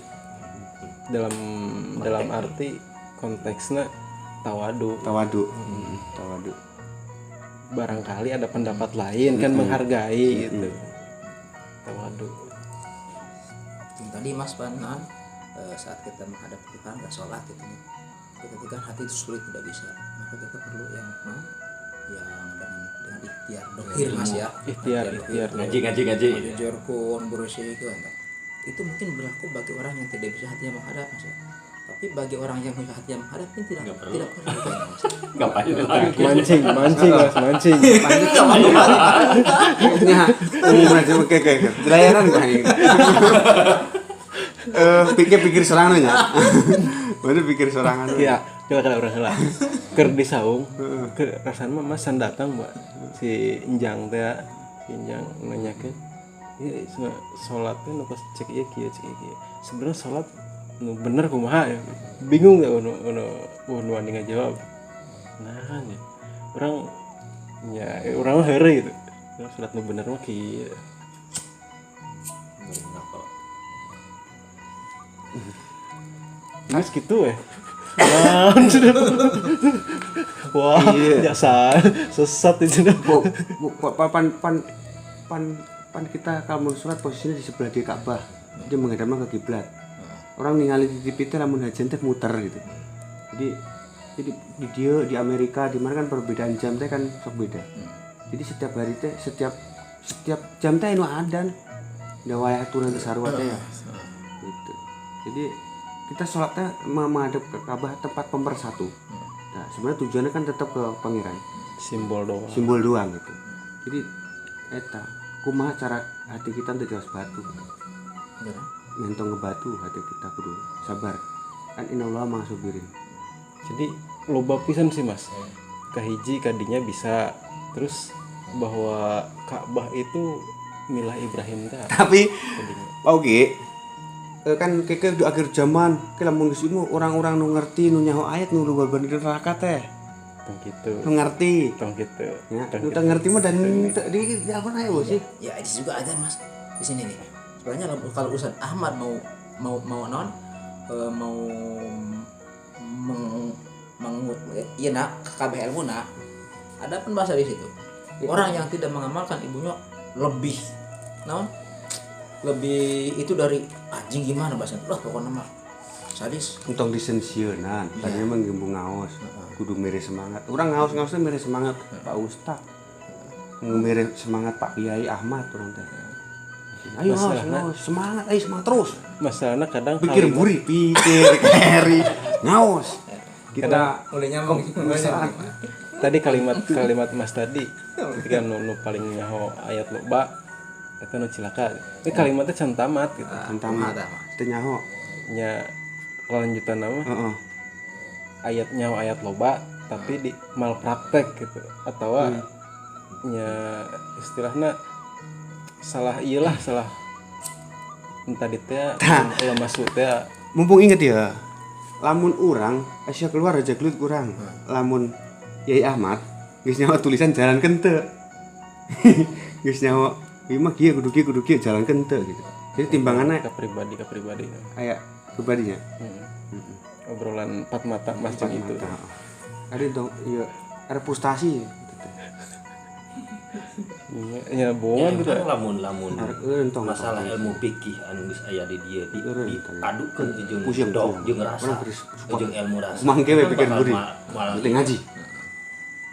A: dalam arti konteksnya tawadu. Barangkali ada pendapat lain kan menghargai gitu. Tawadu.
B: Tadi Mas Panan saat kita menghadap Tuhan dan sholat gitu, ketika hati itu sulit tidak bisa, maka kita perlu yang dengan ikhtiar dohir Mas ya.
A: Ikhtiar.
D: Ngaji.
B: Jorkun berusaha itu mungkin berlaku bagi orang yang tidak bisa hatinya menghadap Mas ya. Tapi bagi orang yang bisa hatinya menghadap ini tidak perlu Mas.
D: Ngapain lagi?
A: Mancing Mas, mancing.
C: Nya umumnya kayak layanan kan ini. Pikir sorangan nya. Bener pikir sorangan.
A: Iya, kira urang heula. Keur di saung, rasana mah Mas san datang, Mbak. Si Injang teh, Injang nanyakeun. ya sholatnya nu pas cek ieu kieu sebenarnya sholat nu bener kumaha ya. Bingung ya nu wani ngajawab nah ya orang mah heureuy gitu sholat nu bener mah kieu Mas gitu ya. Wah, jasa sesat itu.
C: Pan kita kalau mau sholat posisinya di sebelah di Ka'bah. Dia menghadap ke kiblat. Orang ningali di TV itu lamun hajan teh muter gitu. Jadi di Amerika di mana kan perbedaan jam teh kan sok beda. Jadi setiap hari teh setiap jam teh anu adzan. Da wayah turun ke sarua teh ya. Gitu. Jadi kita sholatnya menghadap ke Ka'bah tempat pemersatu. Nah, sebenarnya tujuannya kan tetap ke pangeran. Simbol doang gitu. Jadi eta kumaha cara hati kita untuk jelas batu. Mentong ngebatu hati kita kudu sabar. Kan innallaha ma'asubirin.
A: Jadi loba pisan sih Mas. Kahiji kadinya bisa terus bahwa Ka'bah itu milah Ibrahim teh.
C: Tapi oke. Kan keke di akhir zaman ke lamun geus ieu orang-orang nu ngerti nu nyaho ayat nu lu bener neraka teh.
A: Tong kitu.
C: Nu ngerti.
A: Tong kitu.
C: Ya, nu teu ngerti mah dan di alquran aya sih.
B: Ya itu juga ada Mas di sini nih. Sebenarnya kalau Ustaz Ahmad mau iya nak kabeh ilmuna ada pun bahasa di situ. Orang yang tidak mengamalkan ibunya lebih lebih itu dari anjing gimana bahasa lah pokoknya mah sadis
C: Untung disensieunan tadinya mah ngembung ngaos kudu mere semangat orang ngaos-ngaosnya mere semangat Pak Ustaz mere semangat Pak Kiai Ahmad orang teh ayo ngaos semangat terus
A: masalahnya kadang
C: pikir buri pikir keri ngaos kita
B: mulai nyambung
A: tadi kalimat Mas tadi ketika nu paling nyaho ayat loba eta nu cilaka. Ini kalimatnya can tamat gitu.
C: Can tamat. Teu nyaho.
A: Nya kelanjutan nama. Ayat nyaho ayat loba tapi di malpraktek gitu. Atawa nya istilahna salah iyalah salah entah di teh kalau masuk teh
C: mumpung inget ya lamun urang Asia keluar aja gelut kurang lamun Yai Ahmad geus nyaho tulisan jalan kente geus nyaho ieu mah kieu kudu kieu jalankeun teu gitu. Jadi timbanganna
A: ke pribadi.
C: Aya pribadinya.
A: Obrolan empat mata Mas jeung itu.
C: Ada dong ieu ada frustasi gitu teh.
A: Nya bohong gitu.
D: lamun
C: entong
D: masalah ilmu fikih anu geus aya di dieu dipadukeun jeung
C: pusing
D: dog jeung rasa jeung ilmu rasa.
C: Mangke we pikir budi. Ngaji.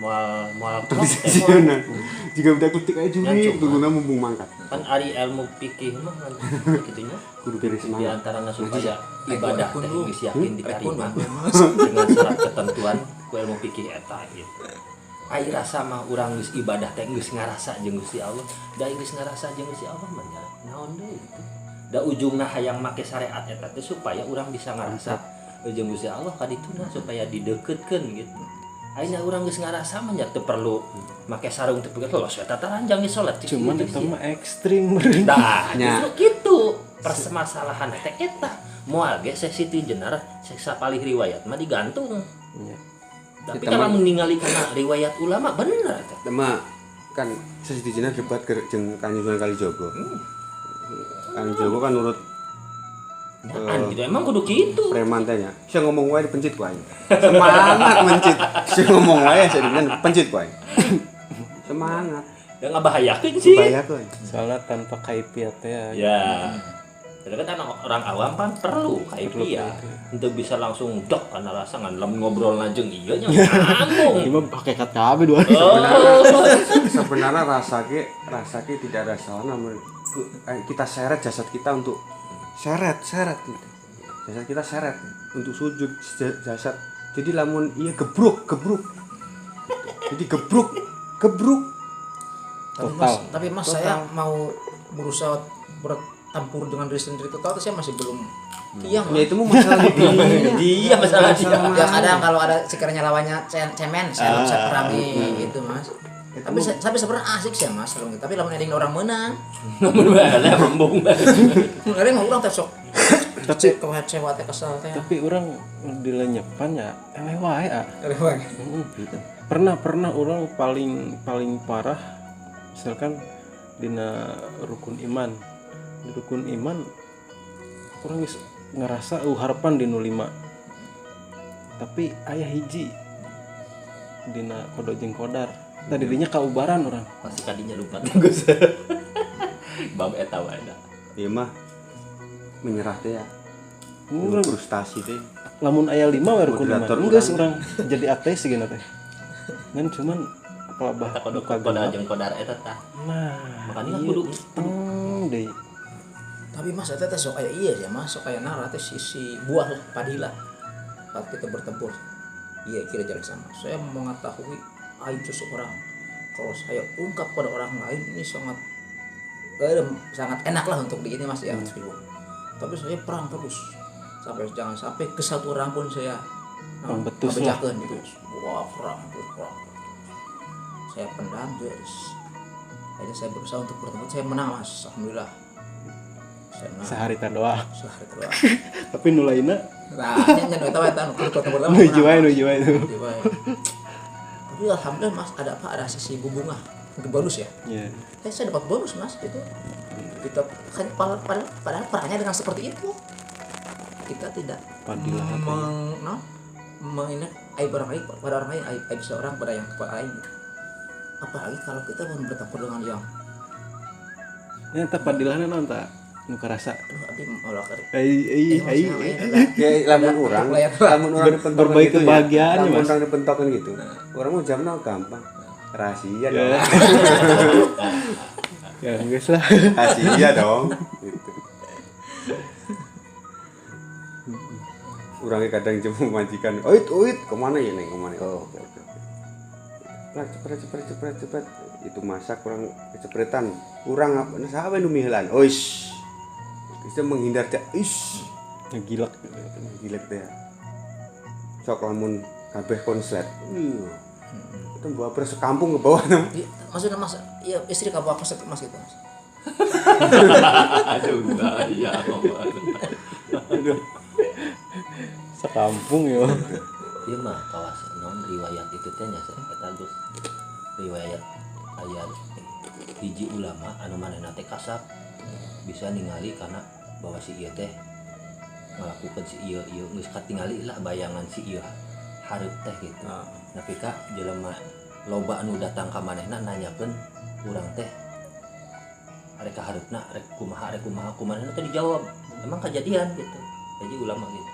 C: Moal profesional. Jika udah ketik aja juri, berguna mumpung mangkat.
D: Kan ari ilmu fikih mah kitu nya.
C: Kudu beres
D: Di
C: semangat.
D: antaranya supaya ibadah teh geus yakin diterima dengan syarat ketentuan ku ilmu fikih eta gitu. Ai rasa mah urang geus ibadah teh geus ngarasa jeung Gusti Allah, da geus ngarasa jeung Gusti Allah mah naon deui gitu. Da ujungna hayang make syariat eta teh supaya urang bisa ngarasa jeung Gusti Allah ka dituna supaya dideukeutkeun gitu. Aina urang geus ngarasa mah nya teu perlu make sarung teu perlu los eta taranjang geus salat.
A: Cuman eta mah ekstrim meureun.
D: Dah, kitu permasalahan teh eta. Moal ge Siti Jenar sapalih riwayat mah digantung.
A: Iya.
D: Tapi kalau ningali kana riwayat ulama bener eta.
C: Tema kan Siti Jenar debat jeung Kanjeng Sunan Kalijaga. Kanjeng Jogo kan nurut
D: gitu emang kudu kitu.
C: preman teh nya. Saya ngomong wae dipencit ku aing. Semangat mencit. Saya ngomong wae saya dengan pencit ku aing. Semangat.
D: Da ngabahayakeun sih.
C: Bahayakeun.
A: Soalnya tanpa kaifiat teh
D: Ya. Jadi kan orang awam kan perlu kaifiah untuk bisa langsung dok karena rasa ngan lem ngobrol lajeng iya nya ngambung.
A: Ini mah hakikat kabeh dua.
C: Sebenarnya rasa ke tidak ada salah namun kita seret jasad kita untuk seret gitu. Jasad kita seret untuk sujud jasad. Jadi lamun iya gebruk. Jadi gebruk.
B: Tapi mas saya mau berusaha bertampur dengan diri sendiri total, saya masih belum tiang.
C: Ya itu mah masalah
D: Dia masalah dia.
B: Ya kadang kalau ada sekiranya lawannya cemen, saya perangi gitu mas. Tapi tapi sebenarnya asik sih Mas kalau gitu. Tapi lamun ending orang menang.
D: Namun bae mambung bae.
B: Ada mah urang teh sok.
A: Tapi
B: kecewa teh kesel teh.
A: tapi orang dilenyepan ya eleh wae ah.
B: Rewang.
A: Pernah orang paling parah misalkan dina rukun iman. Di rukun iman orang geus ngerasa harapan di nu 5. Tapi aya hiji dina kodo jeung kodar. Tadi dinya kaubaran orang.
D: Pasti kadinya lupa Gus. Bab eta wae da.
C: Ieu mah menyerah teh ya.
A: Urang
C: Frustasi teh.
A: lamun aya 5 we rukun iman.
C: Moderator
A: Enggeus
C: urang.
A: urang jadi ateis geuna teh. Ngan cuman pelabah
D: Eta kodar jeung kodar eta tah.
A: Nah,
D: Makanya
A: iya,
D: kudu
A: deui.
B: Tapi Mas eta teh sok aya iya ya Mas, sok aya nara teh si buah lah padilah. Saat kita bertempur. Iya kira jalan sama. Saya mengetahui aib seseorang. Kalau saya ungkap pada orang lain ini sangat enak lah untuk di ini Mas ya. Tapi saya perang terus. Jangan sampai ke satu orang pun saya
A: Pembetus lah.
B: ngebejakeun gitu. Wah, perang. Saya pendam terus. Akhirnya saya berusaha untuk bertemu. Saya menang Mas. Alhamdulillah. Saya menang.
A: Sehari ta doa.
B: Sehari terus.
A: Tapi nu lainna
B: Nah, nyen eta wae tah ketemu pertama.
A: nuju wae itu.
B: Tapi alhamdulillah Mas ada apa? Ada sisi bunga. Mungkin bonus ya.
A: Iya.
B: Saya dapat bonus Mas itu. Kita kan padahal perangnya dengan seperti itu. Kita tidak
A: Padilah hati.
B: mengingat aib orang lain pada orang lain, aib seorang pada yang lain. Apalagi kalau kita mau bertempur dengan yang
A: Nya teh padilahna naon ta? Nu karasa.
B: aduh abdi olah kari.
A: Ai.
C: Ya lamun urang dipentokan
A: Berbagi
C: gitu ya.
A: kebahagiaan ya,
C: Lamun
A: Mas.
C: urang dipentokan gitu. Urang mau jamna gampang. Rahasia dong.
A: Ya geus lah.
C: Rahasia dong. Gitu. Urangnya kadang cuma majikan. Uit, kemana ya neng? Kemana? Oh, oke. Lah cepet. Itu masak kurang kecepretan. Urang apa? Nah, saha we nu miheulan? Oish. Bisa menghindar teh. Ish.
A: Ngegilak.
C: Gilek teh. Sok lamun kabeh konslet. Itu bawa beras sekampung ke bawah nam.
B: Maksudnya Mas, iya istri kamu apa sih Mas gitu Mas?
D: Aduh, ya
A: Sekampung yo.
D: Ieu mah kawas non riwayat itu teh nya eta Gus. Riwayat aya hiji ulama anu manehna teh kasap bisa ningali karena bahwa si ieu teh ngalakukeun si ieu geus katingali lah bayangan si ieu hareup teh gitu. Tapi ka jelema loba anu datang ka manehna nanyakeun urang teh arek ka hareupna rek kumaha kumanehna teh dijawab emang kejadian gitu. Jadi ulama gitu.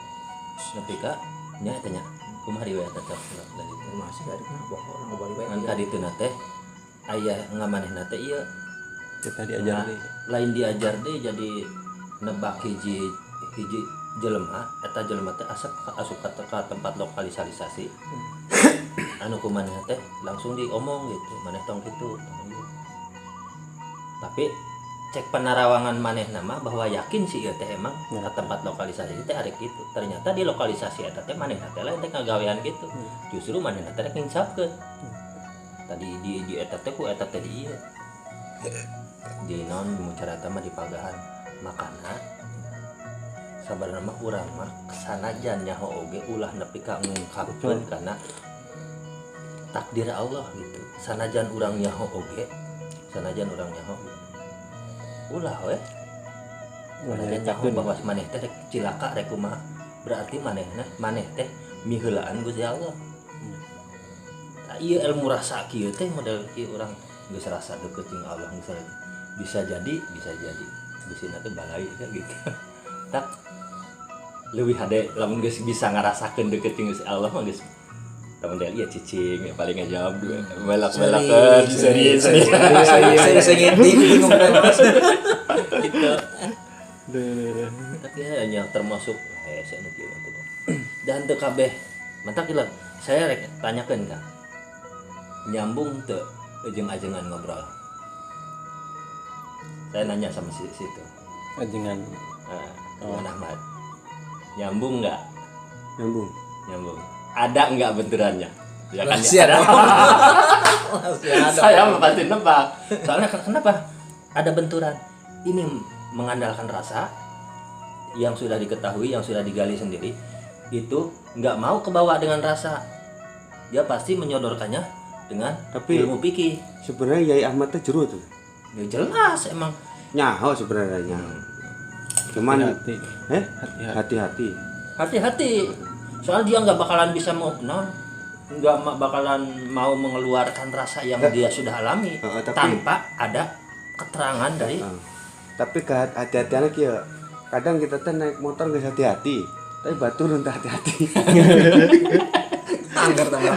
D: Tapi ka nya tanya kumaha riwayat eta dari itu.
B: Masih ada kan orang ngobrol baik.
D: Ngan kadituna teh aya ngamanehna teh ieu
A: Kita diajar deui.
D: lain diajar deh jadi nebak hiji jelema eta jelema teh asup ka tempat lokalisasi anu kumanehna teh langsung diomong gitu maneh tong kitu tapi cek penarawangan manehna mah bahwa yakin si ieu teh emang ka tempat lokalisasi teh arek kitu ternyata di lokalisasi eta teh manehna teh lain teh ngagawean gitu justru manehna teh rek nginsapkeun tadi di eta teh ku eta teh di ieu di non mucarata mah di pagahan makana sabarna mah urang mah sanajan nyaho oge ulah nepi ka ngungkapkeun kana takdir Allah gitu sanajan urang nyaho oge ulah we sanajan nyaho bahwa maneh teh rek cilaka rek kumaha berarti maneh teh miheulaan Gusti Allah ieu ilmu rasa kieu teh model kieu urang geus rasa deukeut jeung Allah misalnya bisa jadi bisina teh balai ya gitu tak leuwih hade lamun geus bisa ngarasakeun deukeut jeung Allah mah geus tamun dia lihat cicing ya paling ngajawab dua melak-melakeun serius bingung Mas gitu tapi hanya termasuk saya nu kieu dan teu kabeh mantap gila saya rek tanyakeun Kang nyambung teu jeung ajengan ngobrol saya nanya sama situ
A: Ajengan
D: Ahmad nyambung nggak
C: Nyambung.
D: ada nggak benturannya Ya kan
B: Rahasia
D: ada.
B: dong. Rahasia ada.
D: Saya mah pasti nebak. Soalnya kenapa? Ada benturan. Ini mengandalkan rasa yang sudah diketahui, yang sudah digali sendiri, itu nggak mau kebawa dengan rasa. Dia pasti menyodorkannya dengan
C: Tapi-
D: ilmu fikih.
C: Sebenarnya Yai Ahmad teh jero tuh.
D: Ya jelas emang.
C: Nyaho sebenarnya nyaho. Cuman
A: hati
C: hati-hati.
D: Hati-hati. Soal dia nggak bakalan bisa bakalan mau mengeluarkan rasa yang dia sudah alami
C: Tapi-
D: tanpa ada keterangan dari
C: Tapi hati-hatiannya kieu. Kadang kita teh naik motor geus hati-hati, tapi batur teh hati-hati.
B: Anggar tambah.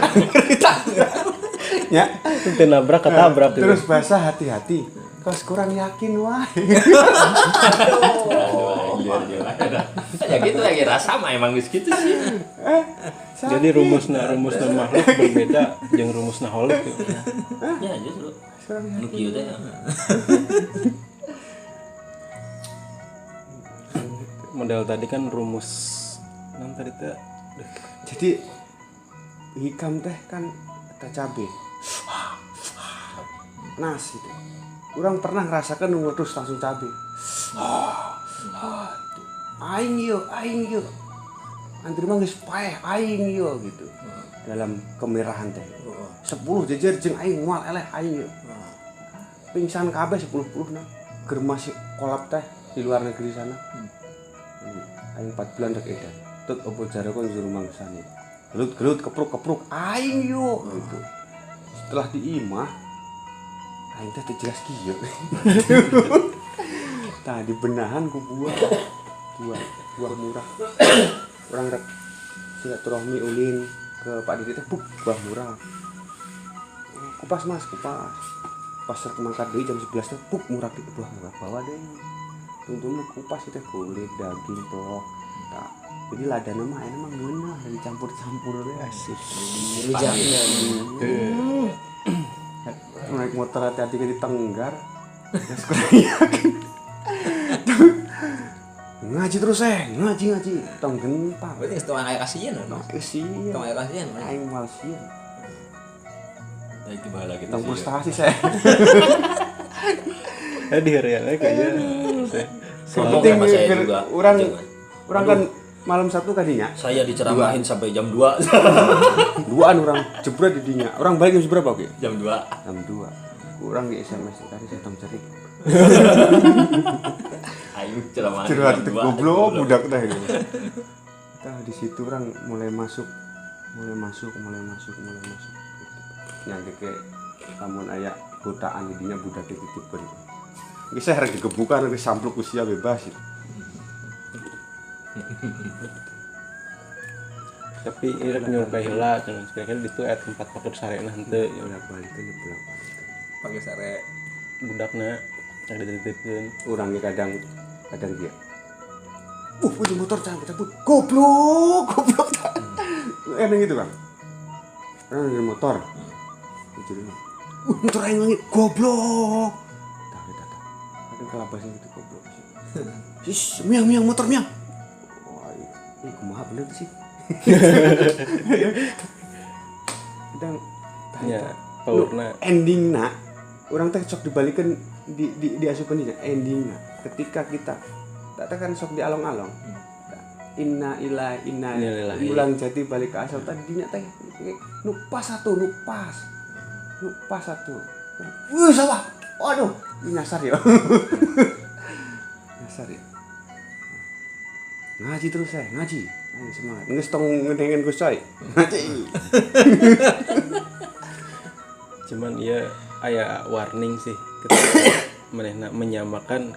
C: Ya,
A: teu nabrak ketabrak gitu.
C: terus basah hati-hati. Kos kurang yakin wae.
D: Ya gitu lagi rasa mah emang geus gitu sih.
A: Jadi rumusna makhluk berbeda jeung rumusna holik gitu.
D: Ya justru. Nu kieu teh.
A: Model tadi kan rumus non tadi teh
C: Jadi hikam teh kan eta cabe. Nas gitu. Urang pernah ngerasakan ngutus langsung cabe. Aing yo. Antri mah geus paeh aing yo gitu. Dalam kemerahan teh. 10 jejer jeung aing moal eleh aing yo. Pingsan kabeh 10-10 na. Keur masih kolap teh di luar negeri sana. Aing 4 bulan rek edan. Tut opo jarakon juru mangsane. Gelut kepruk aing yo gitu. Setelah diimah aing teh jelas kieu. Tah di benahan ku buah murah. Orang rek silaturahmi ulin ke Pak Didi teh buah murah. Kupas Mas, kupas. Pasar kemangkat deui jam 11 teh murah di buah murah bawa deh. Tunggu kupas teh kulit, daging, telur. Tah, jadi ladana mah emang ngeunah dari campur-campur teh asik.
B: Rujaknya.
C: Naik motor hati-hati ke di Tenggar. Terus kurang yakin. Ngaji terus ngaji. Tong gentang.
B: Berarti geus teu aya kasihan no.
C: Kesian.
B: Teu aya kasihan.
C: Aing mal sieun.
D: Ya gimana kita
C: Tong
D: sih.
C: frustasi saya.
A: di real kayaknya
D: Ngomong
C: Penting
D: sama saya
C: mikir,
D: juga.
C: orang
D: Jangan.
C: kan malam Sabtu kadinya.
D: Saya diceramahin sampai jam 2.
C: Duaan orang jebret di dinya. Orang balik jam berapa oke?
D: Jam 2.
C: Jam 2. Kurang di SMS tadi saya tong cerik.
D: Ayo ceramahin
C: Curhat
D: jam
C: itu
D: 2.
C: goblok budak teh gitu. Kita di situ orang mulai masuk. Nyangke ke lamun aya gotaan didinya budak dititipkeun. Geus saya rek digebukan geus sampluk usia bebas. Gitu.
A: tapi irek nyupai heula cenah kira-kira ditu aya tempat pakur sarena henteu ya
C: Bolak balik.
B: Pagi sare
A: budakna yang dititipkeun.
C: Urang ge kadang dia. Punya motor jangan cabut. Goblok. Emang gitu, Bang. Orang di motor. Jadi, motor aing langit goblok. Tah. Kadang kelabasnya gitu goblok. Sis, miang motor miang. Wah, ini kumaha bener sih. Kadang
A: Ya, paurna
C: endingna orang teh sok dibalikan di asupan ini endingna ketika kita tak kan sok di along-along inna
A: Innalillahi.
C: ulang jati balik ke asal tadinya teh nupas satu salah waduh ini nyasar ya ngaji terus ngaji semangat nges tong ngedengen Gus Coy ngaji
A: cuman ya aya warning sih ketika manehna menyamakan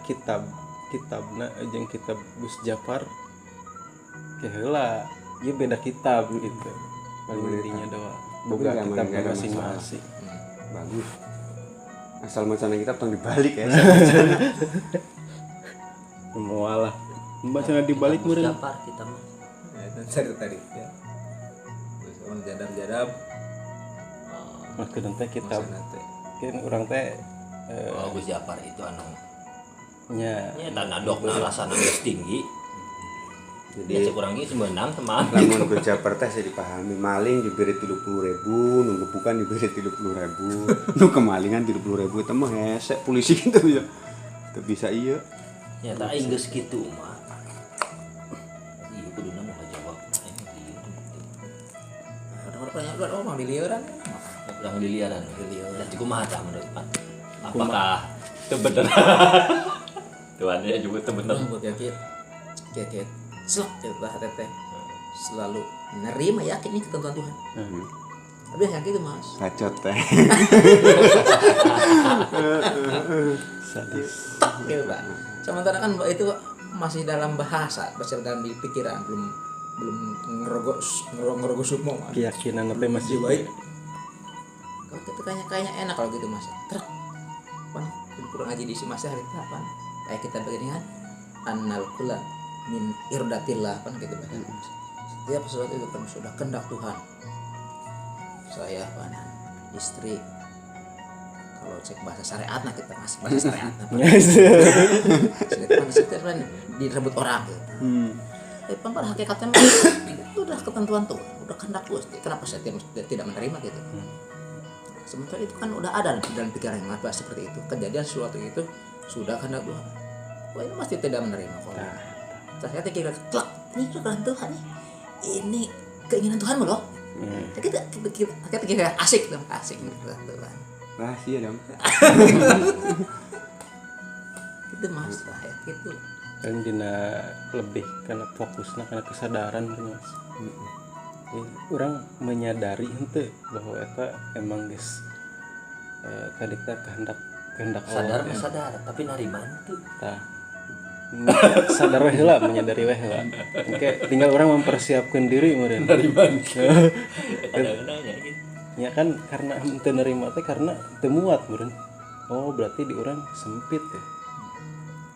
A: kitabna jeung kitab Gus Jafar ke heula ieu beda kitab gitu paling intinya doang boga
C: Tapi
A: kitab
C: nggak ada
A: masing-masing
C: bagus asal macana kitab tong dibalik ya
A: moal lah bacana dibalik meureun
D: Jafar kita mah.
B: tadi ya. Terus on jadab
A: maksudna teh kitab
B: nanti.
A: kan urang teh
D: Oh, Gus Jafar itu anu
A: nya
D: nya dan adokna rasana geus tinggi. Ya kurang gitu menang teman.
C: Lamun beja pertes ya dipahami, maling diberi 30.000, nunggu bukan diberi 30.000, nu kemalingan 30.000 itu mah hesek polisi gitu ya. Itu bisa iya.
D: Ya tak aing geus kitu mah. Iya kuduna mau ngajawab. Aing gitu.
B: Orang-orang banyak orang miliaran.
D: Yang diliaran. Dan cukup mah tah menurut Pak. Apakah itu benar? Tuannya juga itu benar.
B: Buat kayak selak kita teteh selalu nerima yakin nih ketentuan Tuhan. Tapi yang gitu mas.
C: Bacot teh.
A: Sadis.
B: Tak gitu pak. Sementara kan itu masih dalam bahasa, masih dalam pikiran, belum ngerogok sukmo mas.
A: Keyakinan apa masih
B: baik. Kalau kita kayaknya enak kalau gitu mas. Truk. Pan kurang aja di si mas hari itu apa? Kayak kita begini kan. Annal kula min irdatillah kan gitu bahasa. Setiap sesuatu itu kan sudah kehendak Tuhan. Saya panan istri kalau cek bahasa syariat nah kita masih bahasa syariat nah direbut orang gitu. Pada hakikatnya itu udah ketentuan Tuhan, udah kehendak Gusti. Kenapa saya tidak menerima gitu? Sementara itu kan udah ada dalam pikiran yang apa seperti itu. Kejadian sesuatu itu sudah kehendak Tuhan. Wah ini pasti tidak menerima kok. Ternyata kira klak, ini kehendak Tuhan nih. Ini keinginan Tuhan loh. Kita kira asik dong, asik kehendak Tuhan.
C: Rahasia dong.
B: Itu mas ya gitu.
A: Kan dina lebih karena fokusnya karena kesadaran mas. Orang menyadari henteu bahwa eta emang geus tadi teh kehendak
D: Sadar
A: Allah.
D: sadar tapi narima itu.
A: Tah. Sadar weh heula, menyadari weh heula. Oke, tinggal orang mempersiapkan diri meureun.
D: Narima. Kadang-kadang ya gitu.
A: Ya kan karena teu nerima teh karena teu muat meureun. Oh, berarti di orang sempit ya.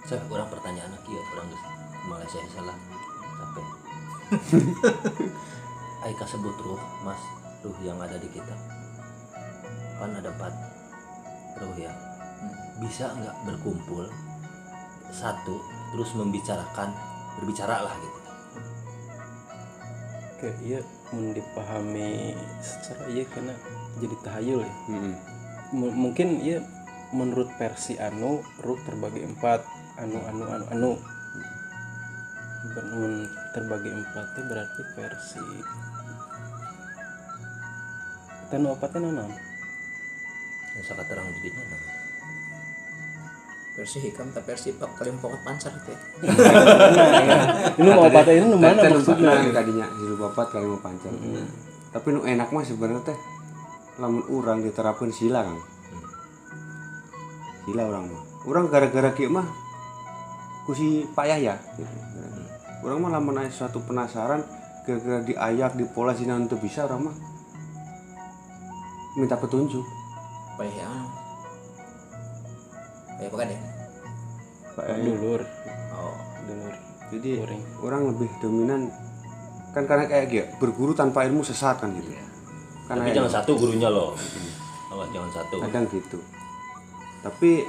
D: Saya kurang pertanyaan lagi ya, orang geus Malaysia salah capek. Aika sebut ruh, Mas, ruh yang ada di kita. Kan ada 4 ruh ya. Bisa nggak berkumpul satu terus berbicara lah gitu.
A: Oke, iya mun dipahami secara iya karena jadi tahayul ya. Mungkin iya menurut versi anu ruh terbagi 4 anu terbagi 4 itu berarti versi tanu apa teh naon
D: Yang sangat terang dirinya nah.
B: Versi hikam tapi versi pak kalian pokok pancar itu ya.
A: ini mau apa teh ini nu mana maksudnya
C: Tadinya hidup bapak kali mau pancar. Tapi nu enak mah sebenarnya teh lamun urang diterapkan sila kan. Sila orang mah. Urang gara-gara kieu mah ku si Pak Yahya gitu. Urang mah lamun aya suatu penasaran gara-gara diayak dipola sina untuk bisa urang mah minta petunjuk.
B: Apa ya? Kayak apa kan ya?
C: Pak Yahya.
A: dulur
B: Oh,
C: Jadi
A: Kuring.
C: orang lebih dominan kan karena kayak gitu berguru tanpa ilmu sesat kan gitu. Karena
D: Tapi jangan satu gurunya loh. Awas jangan satu.
C: kadang gitu. Tapi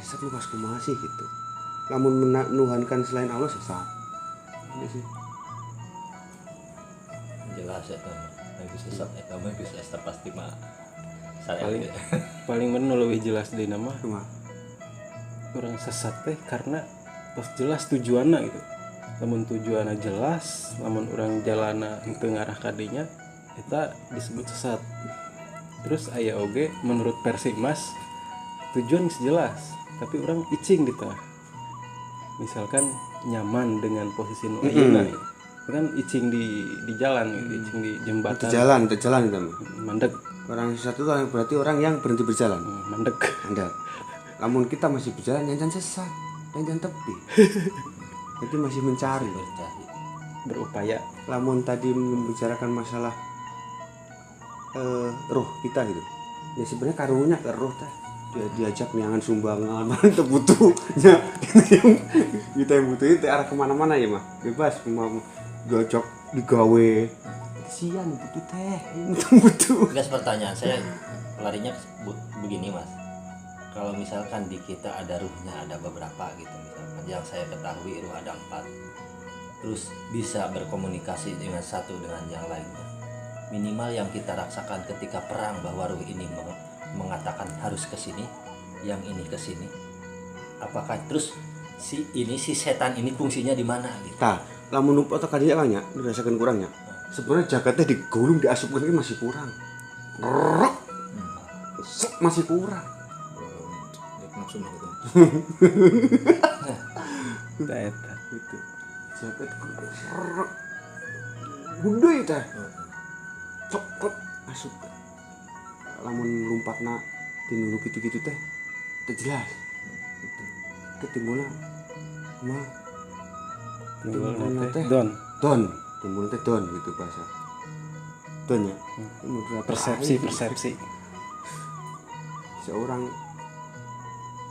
C: sesat lu pas kumaha sih gitu. Lamun menuhankan selain Allah sesat. Ini sih.
D: Jelas ya kan. Yang bisa sesat ya kamu bisa pasti mah.
A: paling paling bener lebih jelas di nama
C: Cuma
A: orang sesat teh karena tos jelas tujuannya gitu. Namun tujuannya jelas, namun orang jalana teu ngarah ka dinya eta disebut sesat. Terus aya oge menurut versi Mas tujuan geus jelas, tapi orang icing di tengah. Misalkan nyaman dengan posisi nu ayeuna gitu. Kan icing di jalan gitu, icing di jembatan.
C: itu jalan itu mah.
A: Mandek,
C: Orang sesat itu berarti orang yang berhenti berjalan.
A: mandek.
C: Anda. Namun kita masih berjalan jangan sesat, jangan tepi. Jadi masih mencari.
A: Berupaya.
C: Lamun tadi membicarakan masalah roh kita gitu. Ya sebenarnya karunya ke roh teh. Dia diajak niangan sumbangan, itu butuhnya. Kita yang butuh itu arah kemana-mana ya mah. Bebas mau diajak digawe. Sian butuh teh, itu butuh.
D: Guys, pertanyaan saya larinya begini Mas. Kalau misalkan di kita ada ruhnya ada beberapa gitu misalkan yang saya ketahui ruh ada 4 terus bisa berkomunikasi dengan satu dengan yang lainnya. Minimal yang kita rasakan ketika perang, bahwa ruh ini mengatakan harus ke sini, yang ini ke sini. Apakah terus si setan ini fungsinya di mana gitu?
C: Tah, lamun numpak tekan dia banyak, dirasakan kurangnya. Sebenarnya jagatnya digulung diasupkan ini masih kurang. Rrrr. Masih kurang.
B: Maksudnya gitu.
A: Eta.
C: Gitu. Jagat gede teh. Cokot asup. Lamun lompatna tinulu gitu-gitu teh teu jelas. Gitu. Ketimbulna mah
A: Timbulna teh
C: Timbulna
A: don.
C: timbulna teh don gitu bahasa. Don ya.
A: Persepsi.
C: Seorang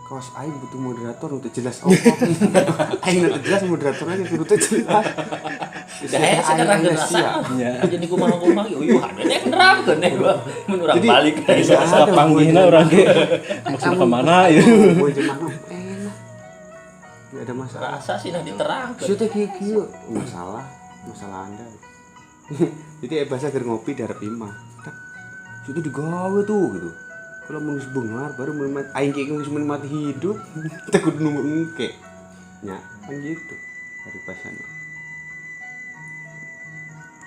C: kaos aing butuh moderator untuk jelas apa. Aing nanti jelas moderatornya kudu teh jelas.
D: Tidak ya sekarang rasa.
A: Ya.
D: Jadi kumaha-kumaha yeuh ada nerangkeun deh gua. Mun urang
C: Jadi,
D: balik ka
C: bisa
A: Salah panggihna urang ge maksudna ka mana ya.
C: Mau jemaah enak. Enggak ada masalah.
D: rasa sih nah diterangkeun.
C: Sudah kieu masalah Anda. Jadi bahasa keur ngopi darep imah. Sudah digawe tuh gitu. Kalau mau bengar baru menikmati aing geus menikmati hidup kita kudu nunggu engke nya kan gitu dari pasana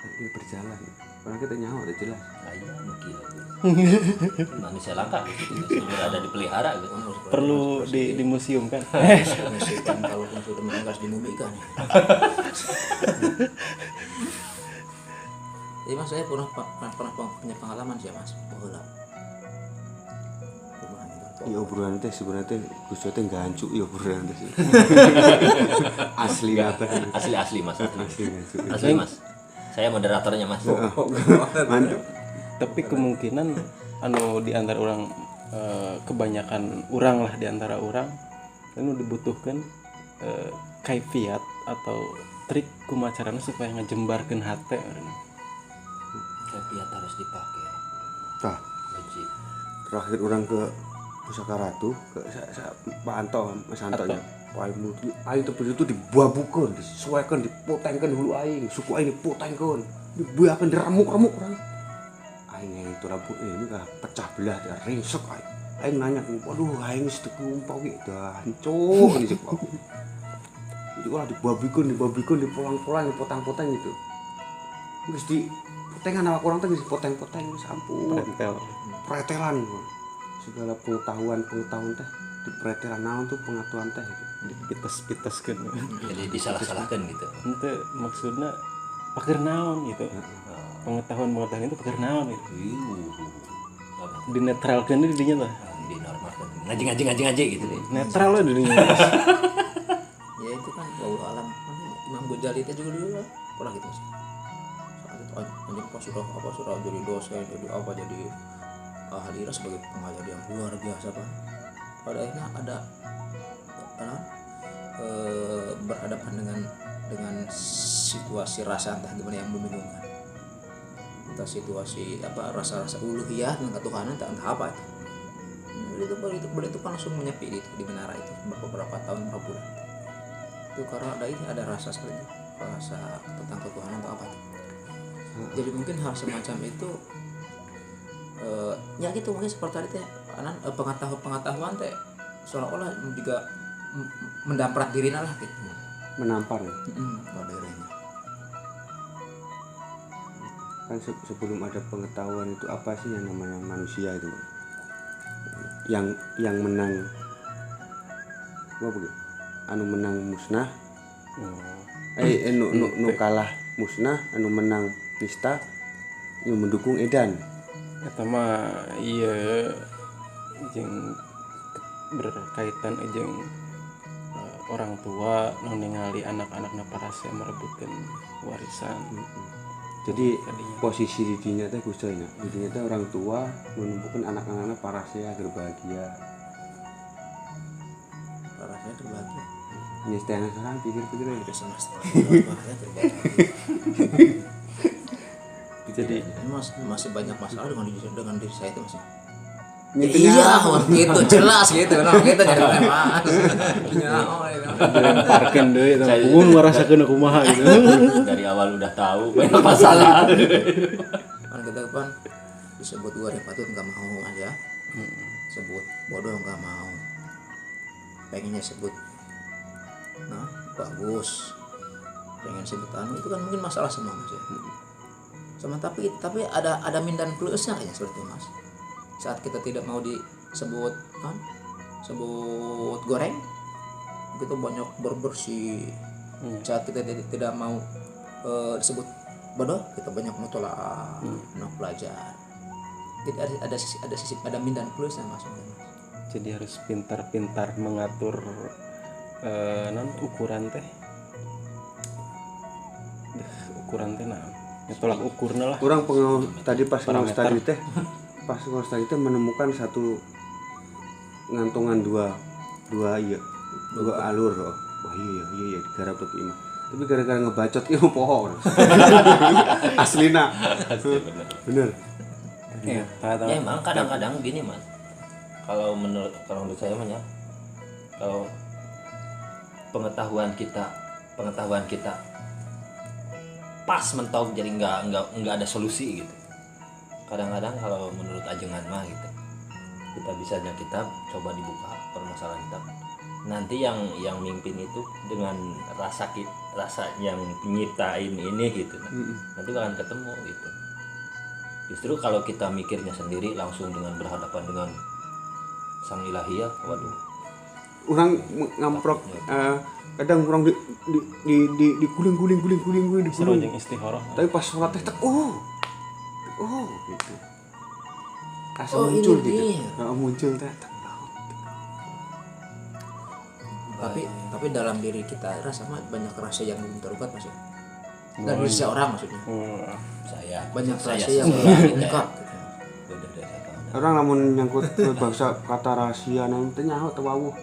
C: tapi berjalan karena kita nyawa udah jelas
D: Aya mungkin. Manusia langka gitu. Sudah ada dipelihara gitu.
A: Perlu di museum kan.
B: Setan kalaupun sudah meninggal dimumikan. Jadi mas saya pernah punya pengalaman sih mas, bola.
C: iya obrolan teh sebenarnya teh Gus teh gancuk iya obrolan teh asli nata
D: Asli mas.
C: gancuk
D: Asli mas. Saya moderatornya mas.
C: mantap
A: Tapi kemungkinan di antara orang kebanyakan orang lah di antara orang anu dibutuhkan kaifiat atau trik kumacarana supaya ngejembarkeun hate.
D: Tapi harus dipakai.
C: tah
D: Wajib.
C: terakhir orang ke Pusaka Ratu ke Pak Anto Mas Anto ya paling mulut aing tepung itu dibabukeun disesuaikan dipotengkeun hulu aing suku aing dipotengkeun dibuakeun diremuk-remuk urang aing yang itu rambut ini kah pecah belah dia ringsek aing nanya waduh aing geus teu kumpau ge dah hancur di sepau itu lah dibabikeun dipolang-polang dipotang-potang gitu geus di potengan awak urang teh geus dipoteng-poteng geus ampun pretelan segala pengetahuan teh di pretelan naon tuh pengetahuan teh gitu.
A: Dipites-piteskeun.
D: Jadi disalah-salahkan gitu.
A: Ente maksudnya pakir naon gitu. Pengetahuan itu pakir naon gitu. Dinetralkeun di dinya lah.
D: Dinormalkan. Ngaji gitu deh.
A: Netral lah di dinya.
B: Ya itu kan wallahu alam. Imam Ghazali itu juga dulu lah pernah gitu sih. Saat itu anjing sudah jadi dosen jadi apa jadi hadirah sebagai pengajar yang luar biasa pak. Pada akhirnya ada berhadapan dengan situasi rasa entah gimana yang membingungkan, entah situasi apa rasa-rasa uluhiyah dengan ketuhanan entah apa itu. Beliau itu kan langsung menyepi di menara itu beberapa tahun berapa bulan itu karena ada rasa sekali rasa tentang ketuhanan atau apa itu. Jadi mungkin hal semacam itu ya gitu mungkin seperti tadi teh pengetahuan teh seolah-olah juga mendamprat dirinya lah gitu
C: menampar ya.
B: Pada dirinya
C: Kan sebelum ada pengetahuan itu apa sih yang namanya manusia itu yang menang apa begitu anu menang musnah nu kalah musnah anu menang nista yang mendukung edan.
A: Eta mah iya jeung berkaitan jeung orang tua nu ningali anak-anakna parase merebutkan warisan.
C: Jadi posisi didinya teh kusanya didinya teh orang tua menumpukan anak-anaknya parase agar bahagia.
B: parasnya terbagi
C: Ini setengah sekarang pikir-pikir aja.
B: ke semesta parasnya terbagi.
A: Jadi
B: Ini masih banyak masalah dengan diri saya itu masih iya gitu jelas gitu nah kita jadi mas nyaho
A: dilemparkeun deui eta kumaha ngarasakeun kumaha gitu.
D: Dari awal udah tahu banyak masalah.
B: kan kita kan disebut gua repatut nggak mau aja sebut bodoh nggak mau pengennya sebut nah bagus pengen sebut anu itu kan mungkin masalah semua mas ya sama tapi ada min dan plusnya kayaknya seperti itu mas saat kita tidak mau disebut kan sebut goreng kita banyak berbersih saat kita tidak mau disebut bodoh kita banyak menolak belajar jadi ada min dan plusnya mas.
A: Jadi harus pintar-pintar mengatur ukuran teh nah tolak ukurna lah.
C: Kurang tadi pas ngawas tadi teh menemukan satu ngantongan dua alur loh. Wah iya digarap tapi gara-gara ngebacot itu pohon. Aslina. Bener.
A: Ya,
D: Ya emang kadang-kadang gini mas, kalau menurut saya mah ya, kalau pengetahuan kita pas mentok jadi nggak ada solusi gitu. Kadang-kadang kalau menurut ajengan mah gitu, kita coba dibuka permasalahan kita. Nanti yang mimpin itu dengan rasa yang nyiptain ini gitu, nanti bakalan ketemu gitu. Justru kalau kita mikirnya sendiri langsung dengan berhadapan dengan sang ilahiyah, waduh.
C: Orang ngamprok kadang orang di guling
A: seru jeung istikharah.
C: tapi pas sholat teh gitu asa
B: Oh,
C: muncul
B: ini
C: gitu
B: dia.
C: muncul teh
B: Tapi dalam diri kita rasa banyak rasa yang belum terungkap mas ya. Dan diri seorang maksudnya
D: Saya
B: banyak
D: saya
B: rasa yang belum
D: sudah
B: terungkap.
D: udah tahu.
C: orang lamun nyangkut ke bangsa kata rahasia nanti nyaho teu wawuh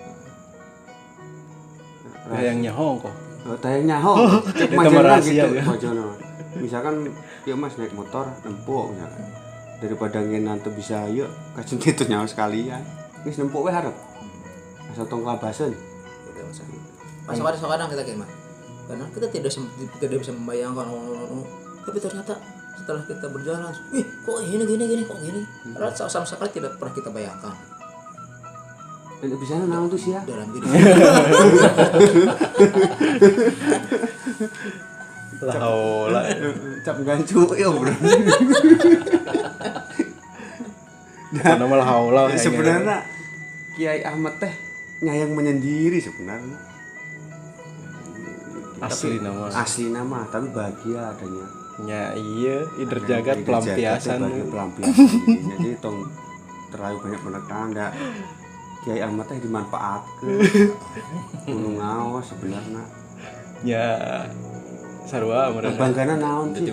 A: yang nyahong kok.
C: tayang nyaho cek
A: Itu
C: majana
A: rahasia,
C: gitu
A: ya.
C: majana misalkan ya mas naik motor nempuk misalkan daripada ngenan teu bisa ayo kacung itu nyaho sekalian geus nempuk we hareup asa tong kelabasan
B: Gitu, Mas. Pas kadang kita kayak karena kita tidak bisa membayangkan tapi ternyata setelah kita berjalan kok gini kok gini padahal sama sekali tidak pernah kita bayangkan
C: bisa naon tuh sia
B: dalam diri
A: Lah haula.
C: cap gancu ya bro
A: Nama lah haula.
C: sebenarnya Kiai Ahmad teh nyayang menyendiri sebenarnya asli nama tapi bahagia adanya
A: nya iya ider jagat pelampiasan
C: jadi tong terlalu banyak menekan dah Kiai Ahmad teh dimanfaatkan gunung ngaos sebenarnya
A: ya sarua meureun
C: banggana naon sih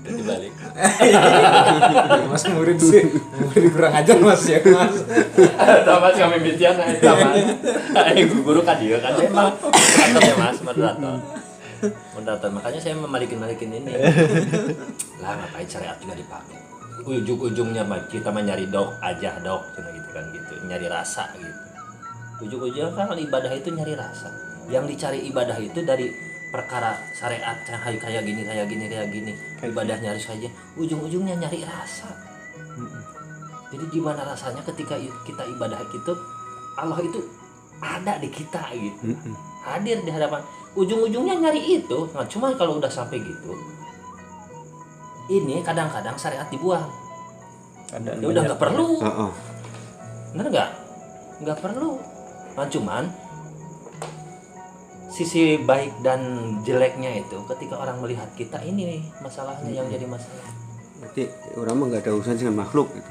D: Dibalik.
B: mas murid sih murid kurang ajar mas ya mas
D: Mas kami mimpian eta mas. Guru kan dia kan emang moderator ya mas, moderator. Makanya saya memalikin ini. Lah ngapain syariat juga dipakai. Ujung-ujungnya mah kita mah nyari dok cuma gitu kan gitu, nyari rasa gitu. Ujung-ujungnya kan ibadah itu nyari rasa. Yang dicari ibadah itu dari perkara syariat kayak gini ibadahnya harus saja ujung-ujungnya nyari rasa. Jadi gimana rasanya ketika kita ibadah itu Allah itu ada di kita gitu, hadir di hadapan, ujung-ujungnya nyari itu. Nah cuma kalau udah sampai gitu ini kadang-kadang syariat dibuang ya udah nggak perlu. Bener nggak perlu. Nah cuman sisi baik dan jeleknya itu ketika orang melihat kita ini nih masalahnya yang jadi masalah.
C: Berarti orang mah nggak ada urusan dengan makhluk gitu.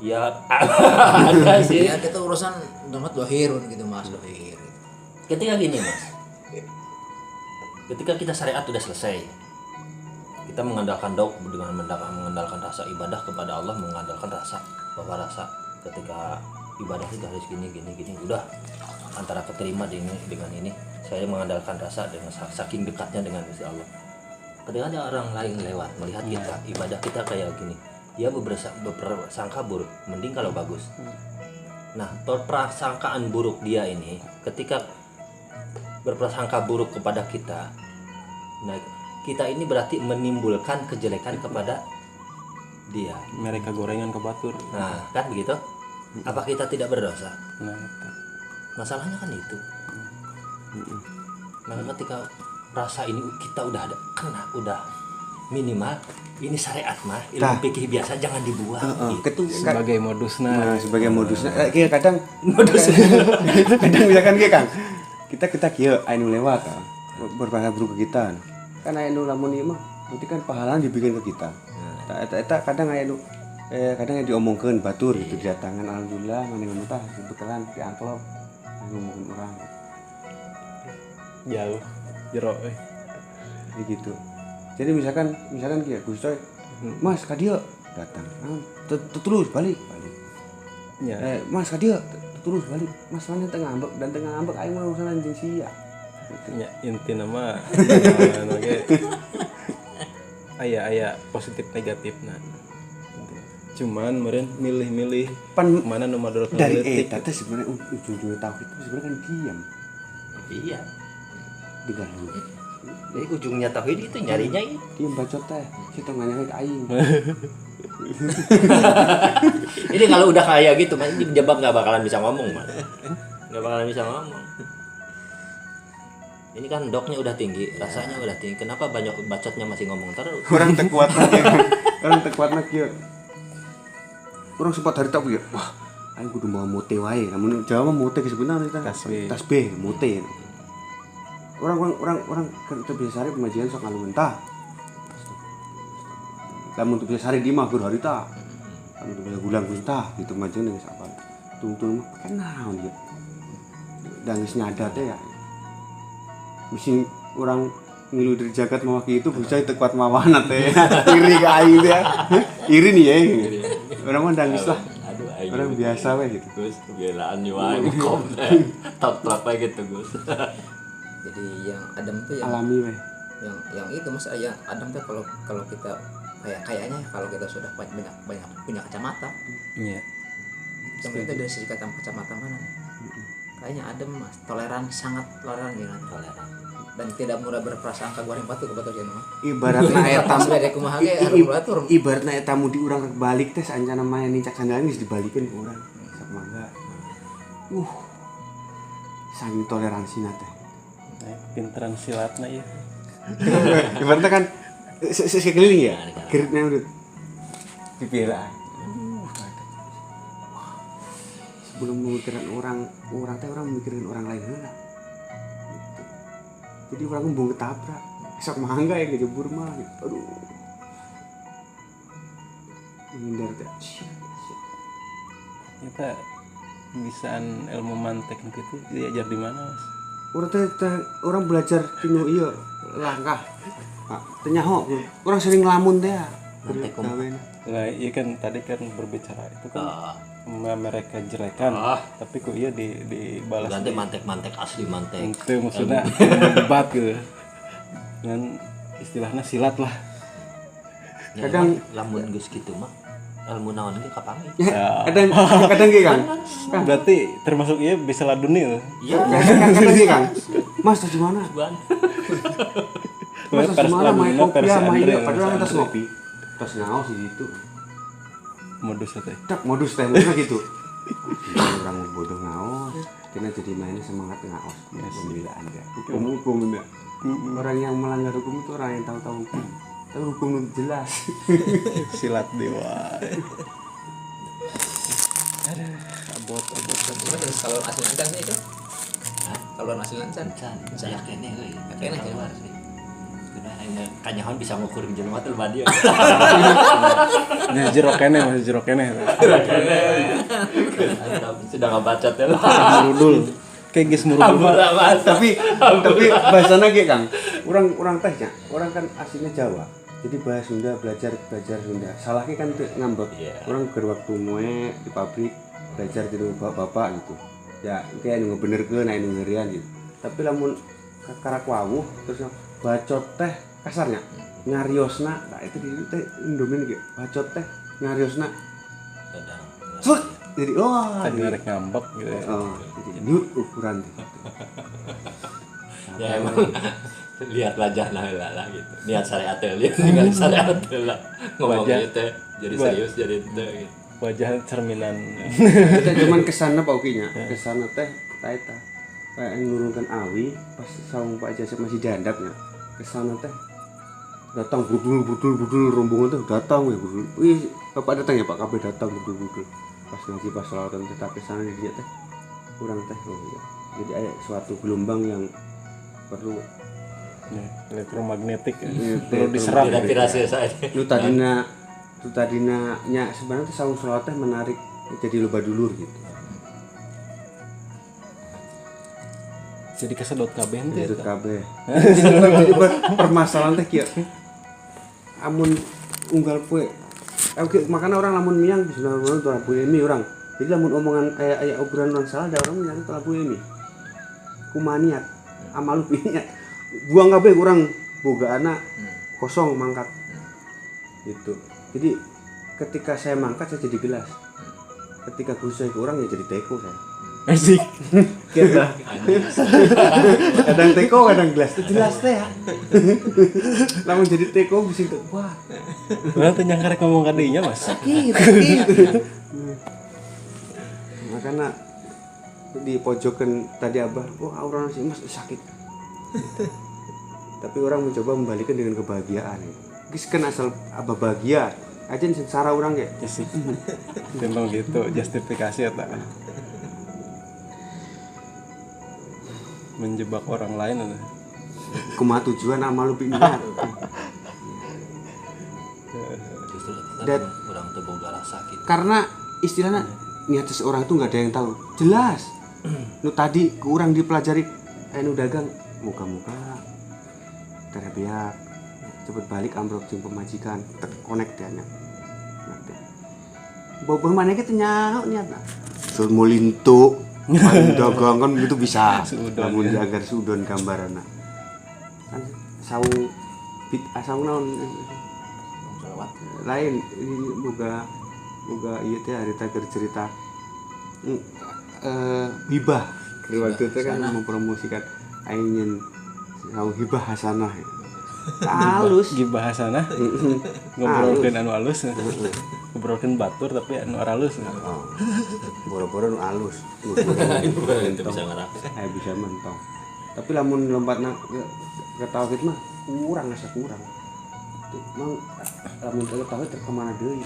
D: Ya ada sih.
B: ya kita urusan damat dohirun gitu mas dohir
D: Ketika gini mas, ketika kita syariat sudah selesai, kita mengandalkan dok dengan mengandalkan rasa ibadah kepada Allah, mengandalkan rasa bahwa rasa ketika ibadah itu harus gini udah antara keterima dengan ini saya mengandalkan rasa dengan saking dekatnya dengan Gusti Allah. Ketika ada orang lain lewat melihat kita ibadah kita kayak gini, dia berprasangka buruk, mending kalau bagus. Nah, prasangkaan buruk dia ini ketika berprasangka buruk kepada kita, nah kita ini berarti menimbulkan kejelekan kepada dia.
A: Mereka gorengan ke batur.
D: Nah, kan begitu? Apa kita tidak berdosa?
A: Nah, itu.
D: Masalahnya kan itu. Nah, ketika rasa ini kita udah ada kena, udah minimal ini syariat mah ilmu fikih biasa jangan dibuang gitu.
A: Sebagai modusnya.
C: Nah, sebagai modusnya kayak kadang kadang misalkan kayak Kang kita kieu anu lewat berpahala buruk ke kita kan anu lamun ieu mah nanti kan pahala dibikin ke kita eta kadang anu kadang yang diomongkeun batur gitu didatangan alhamdulillah mana tah kebetulan di angklop ngomongin orang
A: Jauh. Jero
C: kayak gitu. Jadi misalkan kieu Gus Coy Mas ka dieu datang terus balik
A: Ya.
C: Mas ka dieu terus balik Mas mana tengah ngambek dan tengah ngambek aing mah urusan anjing sia
A: Ya inti nama oke. Aya positif negatifna. Cuman meureun milih-milih
C: pan
A: mana nu madorot
C: dari
A: politik.
C: eta teh sebenarnya ujung-ujungnya tauhid itu sebenarnya kan diam
D: Iya.
C: diganggu
D: Jadi ujungnya tauhid itu nyarinya itu.
C: diam bacot teh kita nanya ke aing
D: Ini kalau udah kayak gitu, mas ini jebak nggak bakalan bisa ngomong, mas. Nggak bakalan bisa ngomong. Ini kan doknya udah tinggi, rasanya udah tinggi. Kenapa banyak bacotnya masih ngomong terus?
C: orang tekuat lagi orang tekuat lagi orang sempat hari tahu ya wah aing kudu mau mote wae namun Jawa mah mote sebenarnya kita tasbih mote orang kerja biasa hari pengajian sok ngalu mentah lamun tuh biasa hari di mah hari ta lamun tuh bulan mentah gitu pengajian geus apa tung mah kenal dia dan geus nyadar teh ya misi orang ngilu dari jagat mewakili itu bisa tekuat mawana teh iri ke aing teh iri nih ya orang mah dangis lah orang biasa we gitu
D: Gus, kebelaan nyuai kom top gitu Gus.
B: Jadi yang Adam tuh yang
C: alami we
B: yang itu mas yang Adam tuh kalau kita kayaknya kalau kita sudah banyak punya kacamata
A: Iya.
B: yang itu dari sisi kacamata mana kayaknya Adam mas sangat toleran gitu
D: Toleran.
B: dan tidak mudah berprasangka goreng batu ke batu jenama
C: ibaratna eta
B: sampai kumaha ge harus batu
C: ibaratna eta mu di urang balik teh sancana main nincak sandalan geus dibalikeun ke urang sak mangga saking toleransi teh
A: Nah, pinteran silatna ya.
C: ibaratnya kan sekeliling ya geritnya udah dipira sebelum memikirkan orang memikirkan orang lain heula jadi orang ngembung ketabrak sok mangga ya kejebur mah gitu. Aduh menghindar teh
A: Kita bisaan ilmu mantek gitu diajar di mana, Mas?
C: orang belajar tinu ieu langkah teh nyaho orang sering ngelamun teh
D: Mantek kumaha?
A: Nah, iya kan tadi kan berbicara itu kan mereka jelekan, tapi kok iya dibalas
D: Ganti mantek asli mantek.
A: itu maksudnya debat gitu. Dan istilahnya silat lah.
C: Kadang
D: lamun geus kitu mah ilmu naon ge kapangi.
C: kadang ge Kang
A: Berarti termasuk iya bisa laduni loh.
D: Iya,
C: kadang ge Kang Mas tas di mana
D: Ban.
C: Mas tas di mana main kopi ya main
A: Andre,
C: padahal
A: Andre.
C: tas ngopi tas ngaos di situ
A: Modus teh.
C: tak modus teh modusnya gitu orang bodoh ngaos kena jadi mainnya semangat ngaos pembelaan ya hukum ya orang yang melanggar hukum itu orang yang tahu hukum tapi hukum itu jelas
A: Silat dewa. Aduh, abot.
B: terus kalau asli lancar sih itu kalau asli lancar
D: Ya kene euy.
B: Kene aja.
D: keluar sih. Kanyahan bisa ngukur jelema teh badia.
A: Nah, jerok kene.
D: Sudah ngabaca teh.
A: Merudul. Kayak geus merudul.
C: tapi bahasana ge Kang orang teh nya orang kan aslinya Jawa jadi bahasa Sunda belajar Sunda salahnya kan tuh ngambek orang ke waktu moe di pabrik belajar di bapak gitu ya kayak nu benerkeun anu ngerian gitu tapi lamun karak wawuh terus bacot teh kasarnya nyariosna nah itu di teh indomin gitu bacot teh nyariosna
D: kadang
C: cek jadi
A: tadi rek ngambek gitu ya.
C: oh jadi nyut ukuran gitu.
D: ya emang lihat wajah lah gitu lihat syariat lihat tinggal syariat lah ngomong
A: Wajah.
D: gitu jadi serius jadi itu gitu.
A: Wajah cerminan
C: Kita cuman kesana Pak Ukinya, kesana teh taeta kayak nurunkan awi pas saung Pak Jasep masih dihandapnya. Kesana teh datang budul rombongan tuh datang ya budul. Wih, Bapak datang ya Pak, kabeh datang budul. Pas ngaji pas salawatan kita kesana dia teh kurang teh oh iya. Jadi ada suatu gelombang yang perlu
A: ya, elektromagnetik ya.
C: Iya,
A: perlu diserap
D: tidak
A: gitu.
D: pirasi saya
C: lu tadina nya sebenarnya teh saung salawat teh menarik jadi loba dulur gitu.
A: Jadi kesedot kabeh teh
C: Itu kabeh. Permasalahan teh kieu. Amun unggal poe. Oke, makanya orang lamun miang bismillah tuh labu emi orang. Jadi lamun omongan kayak obrolan orang salah ada orang nyari tuh labu emi. Kumaniat, amalu niat. Buang kabeh kurang boga anak kosong mangkat. Gitu. Jadi ketika saya mangkat saya jadi gelas. Ketika guru saya ke orang ya jadi teko saya.
A: asik kita
C: Kadang teko kadang gelas itu jelas teh ya. Lamun jadi teko bisa tuh wah
A: orang tuh nyangka rek ngomong kadinya mas
C: sakit. Makanya di pojokan tadi abah wah orang sih mas sakit. Tapi orang mencoba membalikan dengan kebahagiaan. Gis kan asal abah bahagia aja sengsara orang ya.
A: asik tentang gitu justifikasi eta menjebak orang lain atau
C: Kumaha tujuan amal lu niat.
D: justru
C: Dan-
D: orang tuh boga rasa gitu
C: Karena istilahnya niat seseorang itu nggak ada yang tahu. Jelas. Nu tadi kurang dipelajari nu dagang muka-muka terbiak cepet balik amplop jeung pemajikan terkonek dia nya. Boboh mana kita nyaho niatna. Sul mulintu main dagang kan itu bisa.
A: Suudon,
C: Namun
A: ya.
C: diagar sudon gambaranna. Kan saung saung naon
D: selawat
C: lain ini boga ieu teh harita keur cerita hibah waktu itu kan mempromosikan aing saung hibah hasanah halus
A: gibah sana ngobrolkeun anu alus ngobrolkeun batur tapi anu halus
C: oh boro-boro nu halus
D: itu bisa ngarang
C: bisa mentong tapi lamun lompatna ke tauhid mah kurang asa kurang emang lamun ke tauhid terkemana deui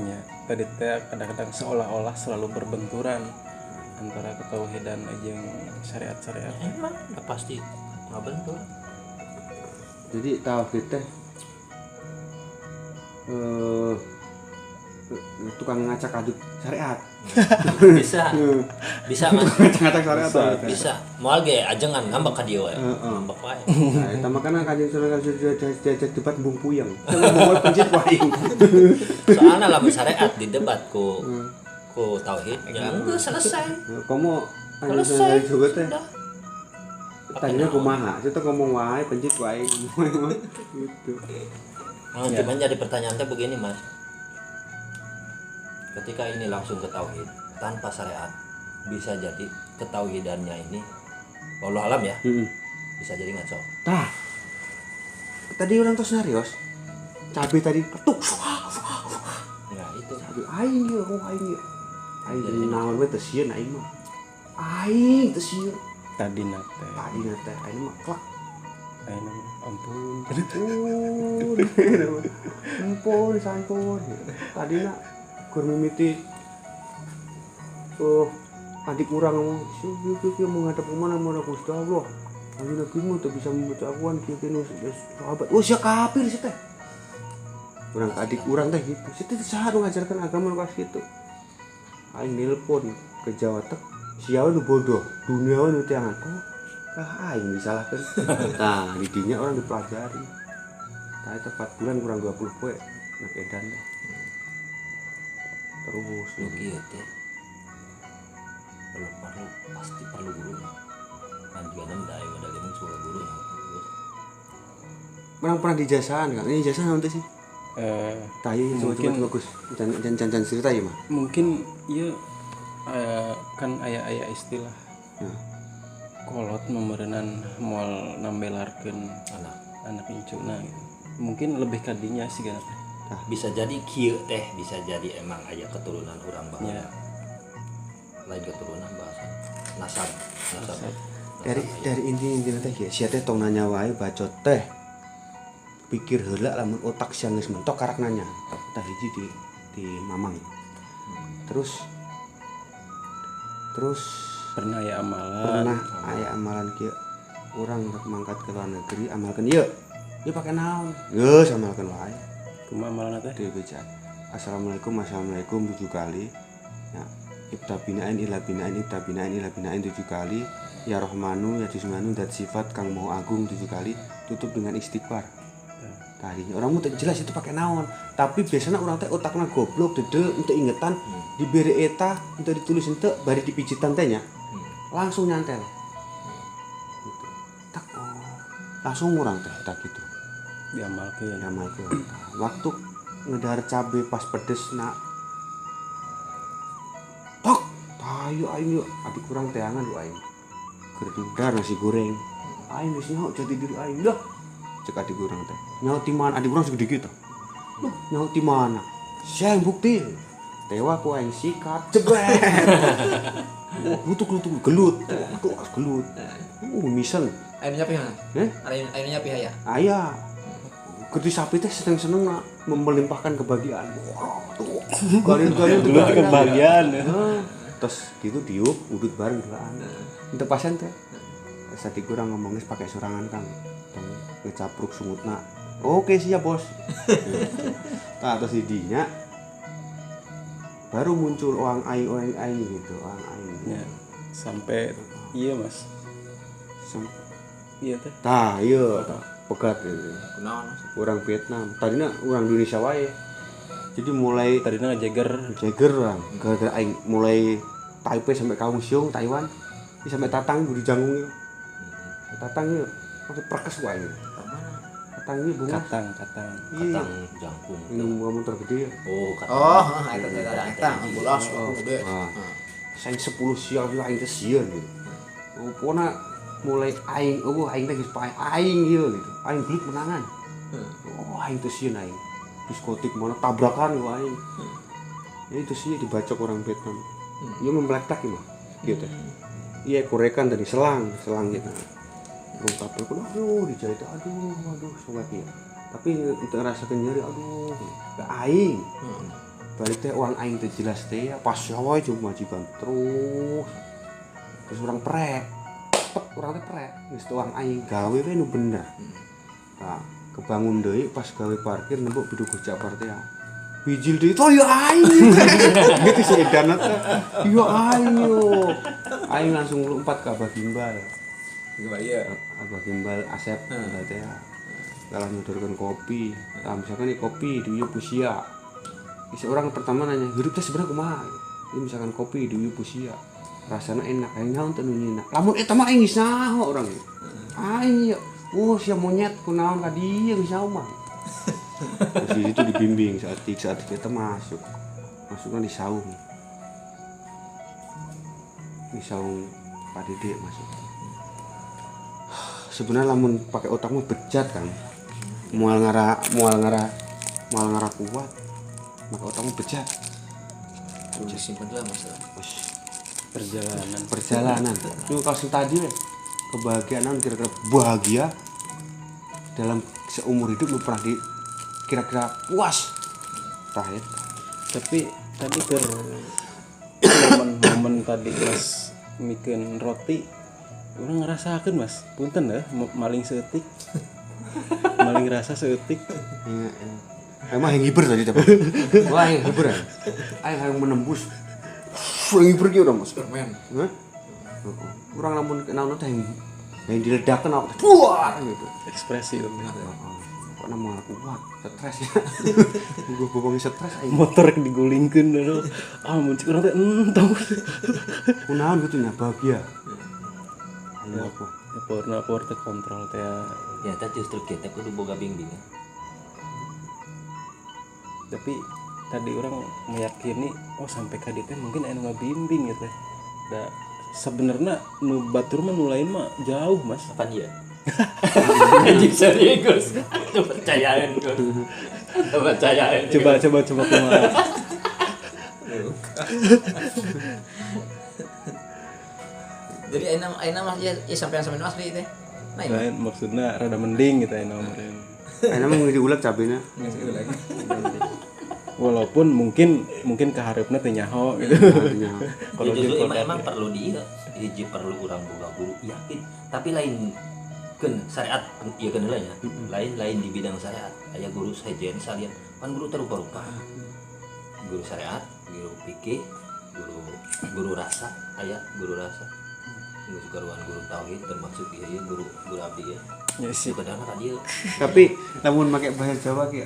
A: ya tadi teh kadang-kadang seolah-olah selalu berbenturan antara ketauhidan jeung syariat-syariat
D: emang udah pasti nggak bentur
C: jadi tauhid teh tukang ngacak aduk syariat
D: bisa mas
C: ngacak syariat
D: bisa moal ge ajengan ngambek ka dieu we ngambek wae
C: nah eta makana kanjeng Sunan jajak debat bung puyeng ngomong pencit wae
D: soalnya lamun syariat di debat ku tauhid ya enggak selesai
C: komo kanjeng Sunan
D: selesai
C: Kalijogo teh
D: sudah
C: tadinya kumaha kita ngomong wae pencit wae gitu
D: cuman jadi pertanyaan teh begini mas ketika ini langsung ke tauhid tanpa syariat bisa jadi ketauhidannya ini wallahu alam ya bisa jadi ngaco
C: tah tadi orang tuh serius cabai tadi ketuk
D: ya itu
C: cabai aing ya aing naon we teu sieun aing mah aing teu sieun
A: tadi nate
C: tadi nate aing mah klak
A: ayeuna ampun
C: ampun sampun tadina keur mimiti adik kurang ngomong sih mau ngadep kemana mau ada Gusti Allah adik lagi mau tuh bisa membaca akuan kini sahabat oh siapa kafir sih teh kurang adik kurang teh gitu sih teh saha nu ngajarkan agama pas gitu aing nelpon ke Jawa Tengah siapa nu bodoh duniawan nu tiangan oh kah aing disalahkan nah di dinya orang dipelajari nah itu 4 bulan kurang 20 poe nak edan teh terus
D: lu kieu teh perlu pasti perlu gurunya kan juga nem da aing ada geuning suka gurunya
C: pernah di jasahan kan? Ini jasahan nanti sih. Tahu
A: mungkin
C: coba bagus. Jangan cerita ya mah.
A: mungkin iya kan aya istilah kolot memerenan moal nambelarkeun anak incuna gitu. Mungkin lebih kadinya sih kan teh.
D: Bisa jadi kieu teh, bisa jadi emang aya keturunan urang baheula.
A: Ya.
D: Lain keturunan bahasa nasab.
C: Dari inti teh ya, sia teh tong nanya wae bacot teh. Pikir heula lamun otak sia geus mentok karak nanya. Tah hiji di mamang. Terus
A: Pernah ya amalan.
C: pernah aya amalan kieu urang rek mangkat ke luar negeri amalkeun ieu. Ieu pake naon? Geus amalkeun wae.
A: Kumaha amalan teh?
C: Di beja. Assalamualaikum 7 kali. Ya, ibta binain ila binain 7 kali. Ya Rahmanu ya Jismanu dat sifat kang mau agung 7 kali. Tutup dengan istighfar. Tadinya orang mau jelas itu pakai naon, tapi biasanya orang teh otaknya goblok, dede untuk ingetan diberi eta untuk ditulis ente bari dipijitan tehnya langsung nyantel gitu. Tak langsung orang teh tak gitu
A: Diamalkeun.
C: ngamalkeun waktu ngedar cabe pas pedes nak tok tayo aing yuk adik kurang teangan lu aing gerdudar nasi goreng aing geus nyaho jadi diri aing dah cek adik kurang teh nyaho di mana adik kurang segede gitu loh nyaho di mana saya yang bukti tewa ku aing sikat jebret lutuk gelut misal
B: Airnya piha? Airnya piha ya?
C: ayah gede sapi teh seneng nak melimpahkan kebahagiaan kalian
A: Dulu kebahagiaan.
C: terus gitu diuk udut bareng duaan itu pasien teh tadi kurang ngomongnya pakai sorangan kang ngecapruk sumutna oke siap bos nah terus didinya baru muncul orang aing gitu orang aing
A: Ya, sampai iya mas. Iya teh.
C: tah iya pegat gitu.
B: Kunaon?
C: Orang Vietnam tadinya orang Indonesia wae jadi mulai
A: Tadinya ngejeger.
C: Jagger orang gara-gara aing mulai Taipei sampai Kaohsiung Taiwan ini sampai Tatang Budi Janggung itu Tatang itu masih perkes wae ini Tatang ini bunga
A: Katang.
C: iya
D: Katang jangkung.
C: ini bunga motor gede ya
D: Oh, katang.
B: Oh, eta bolos gede.
C: saya 10 siang juga aing teh sieun gitu pokoknya mulai aing aing teh geus pae aing ieu gitu aing gelut menangan aing teh sieun aing diskotik mana tabrakan gua aing ya itu sih dibacok orang Vietnam iya memeletak mah gitu iya korekan tadi selang gitu belum tabrak aduh dijahit aduh sobat ya tapi untuk rasa nyeri aduh gak aing balik teh orang aing teh jelas teh ya pas wae cuma majikan terus orang prek orang teh prek geus orang aing gawe we nu bener nah kebangun deui pas gawe parkir nembok bidu gojak partai bijil deui to ya aing gitu sih edan teh ya aing yo aing langsung lompat ke Abah Gimbal
B: Gimana ya?
C: Abah Gimbal Asep teh kalah nyodorkan kopi nah misalkan nih kopi di Pusia orang pertama nanya hidup teh sebenarnya kumaha ini misalkan kopi di Pusia rasanya enak aing naon teh nu nyeuna lamun eta mah aing geus naho urang aing sia monyet kunaon ka dieu geus naho mah terus di situ dibimbing saat kita masukkan di saung Pak Dede masuk sebenarnya lamun pakai otak mah bejat kan mual ngara kuat maka otakmu bejat
B: Simpen lah mas.
A: Perjalanan.
C: Itu kalau tadi kebahagiaan kira-kira bahagia dalam seumur hidup lu pernah kira-kira puas terakhir.
A: Tapi tadi momen tadi mas bikin roti orang ngerasakan mas punten ya maling seetik maling rasa seetik
C: Ya. Emang yang hiber tadi tapi wah yang hiber yang menembus yang hiber gitu mas
B: Superman.
C: Kurang lamun kenal teh yang diledakkan aku buar gitu
A: ekspresi itu
C: kok nama aku kuat stres ya gue bobongin stres aja
A: motor digulingkan dulu muncul orang teh tahu
C: kunaon gitu nya bahagia
A: ya purna terkontrol teh
D: ternyata justru kita kudu boga bimbingan.
A: Tapi tadi orang meyakini sampai ka dieu teh mungkin aya nu ngabimbing gitu. Da sebenarnya nu batur mah nu lain mah jauh Mas.
D: Apaan dia? Anjing serius. Itu percayaan gue. Percayaan.
A: Coba kumaha.
B: Jadi ayeuna mah ya sampean asli teh. Nah, ini
A: Lain maksudnya rada mending gitu aya meureun.
C: Ayeuna mah diuleg cabenya.
A: Walaupun mungkin keharepna teu nyaho gitu.
C: Artinya
A: Kalau
D: Ya, justru
A: di
D: emang perlu dia hiji perlu urang boga guru yakin tapi lain kan syariat ieu kan heula nya lain di bidang syariat aya guru sejen salian kan guru terupa-rupa guru syariat guru fikih guru rasa aya guru rasa guru karuan guru tauhid termasuk ieu guru abdi ya
A: ya sih.
D: kadang ka dieu
C: tapi lamun make bahasa Jawa ki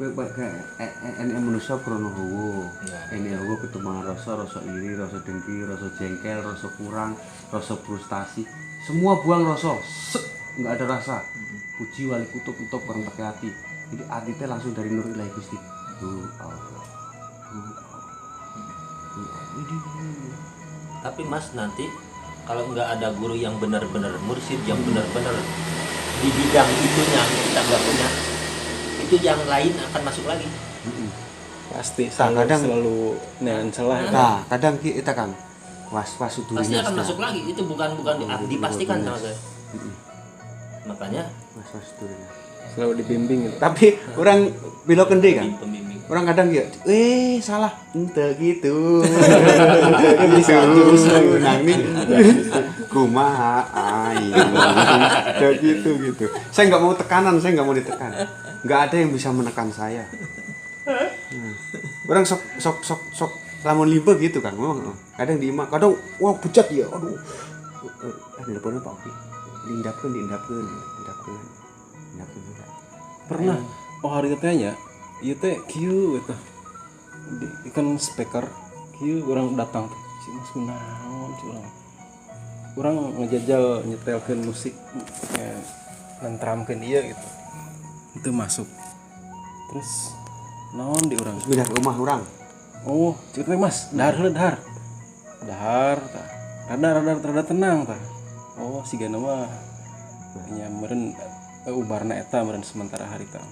C: ene manusia krono hawa.
D: Ya.
C: Ene hawa ketemu rasa iri, rasa dengki, rasa jengkel, rasa kurang, rasa frustasi. Semua buang rasa. Enggak ada rasa. Puji wali kutub bareng pakai hati. Jadi hati teh langsung dari nur ilahi Gusti. Allah.
D: tapi Mas nanti kalau nggak ada guru yang benar-benar mursyid yang benar-benar di bidang itunya kita nggak punya itu yang lain akan masuk lagi.
A: Pasti
C: Kadang-
A: selalu nean celah.
C: Nah, kadang kita kan was-was
D: Pasti
C: udurinya.
D: akan masuk lagi itu bukan dipastikan sama saya. Makanya
C: Was-was udurinya.
A: Selalu dibimbing gitu.
C: Tapi orang belok kendi kan.
D: pembimbing
C: Orang kadang ya, salah, ente gitu.
A: Bisa jurus
C: nang nih, kumaha, gitu. Saya nggak mau tekanan, saya nggak mau ditekan. Nggak ada yang bisa menekan saya. Orang sok lamun limba gitu kan, memang kadang diimak, kadang wah bejat ya, aduh. Teleponnya Pak Oki, diindapkeun.
A: Pernah hari tanya ieu teh kieu eta kan speaker kieu urang datang teh si Mas kunaon si urang ngejajal nyetelkeun musik nentramkeun ieu gitu itu masuk terus naon di urang
C: Pindah ke rumah orang.
A: oh cerita Mas dahar tah rada tenang tah oh sigana mah nya meureun ubarna eta meureun sementara harita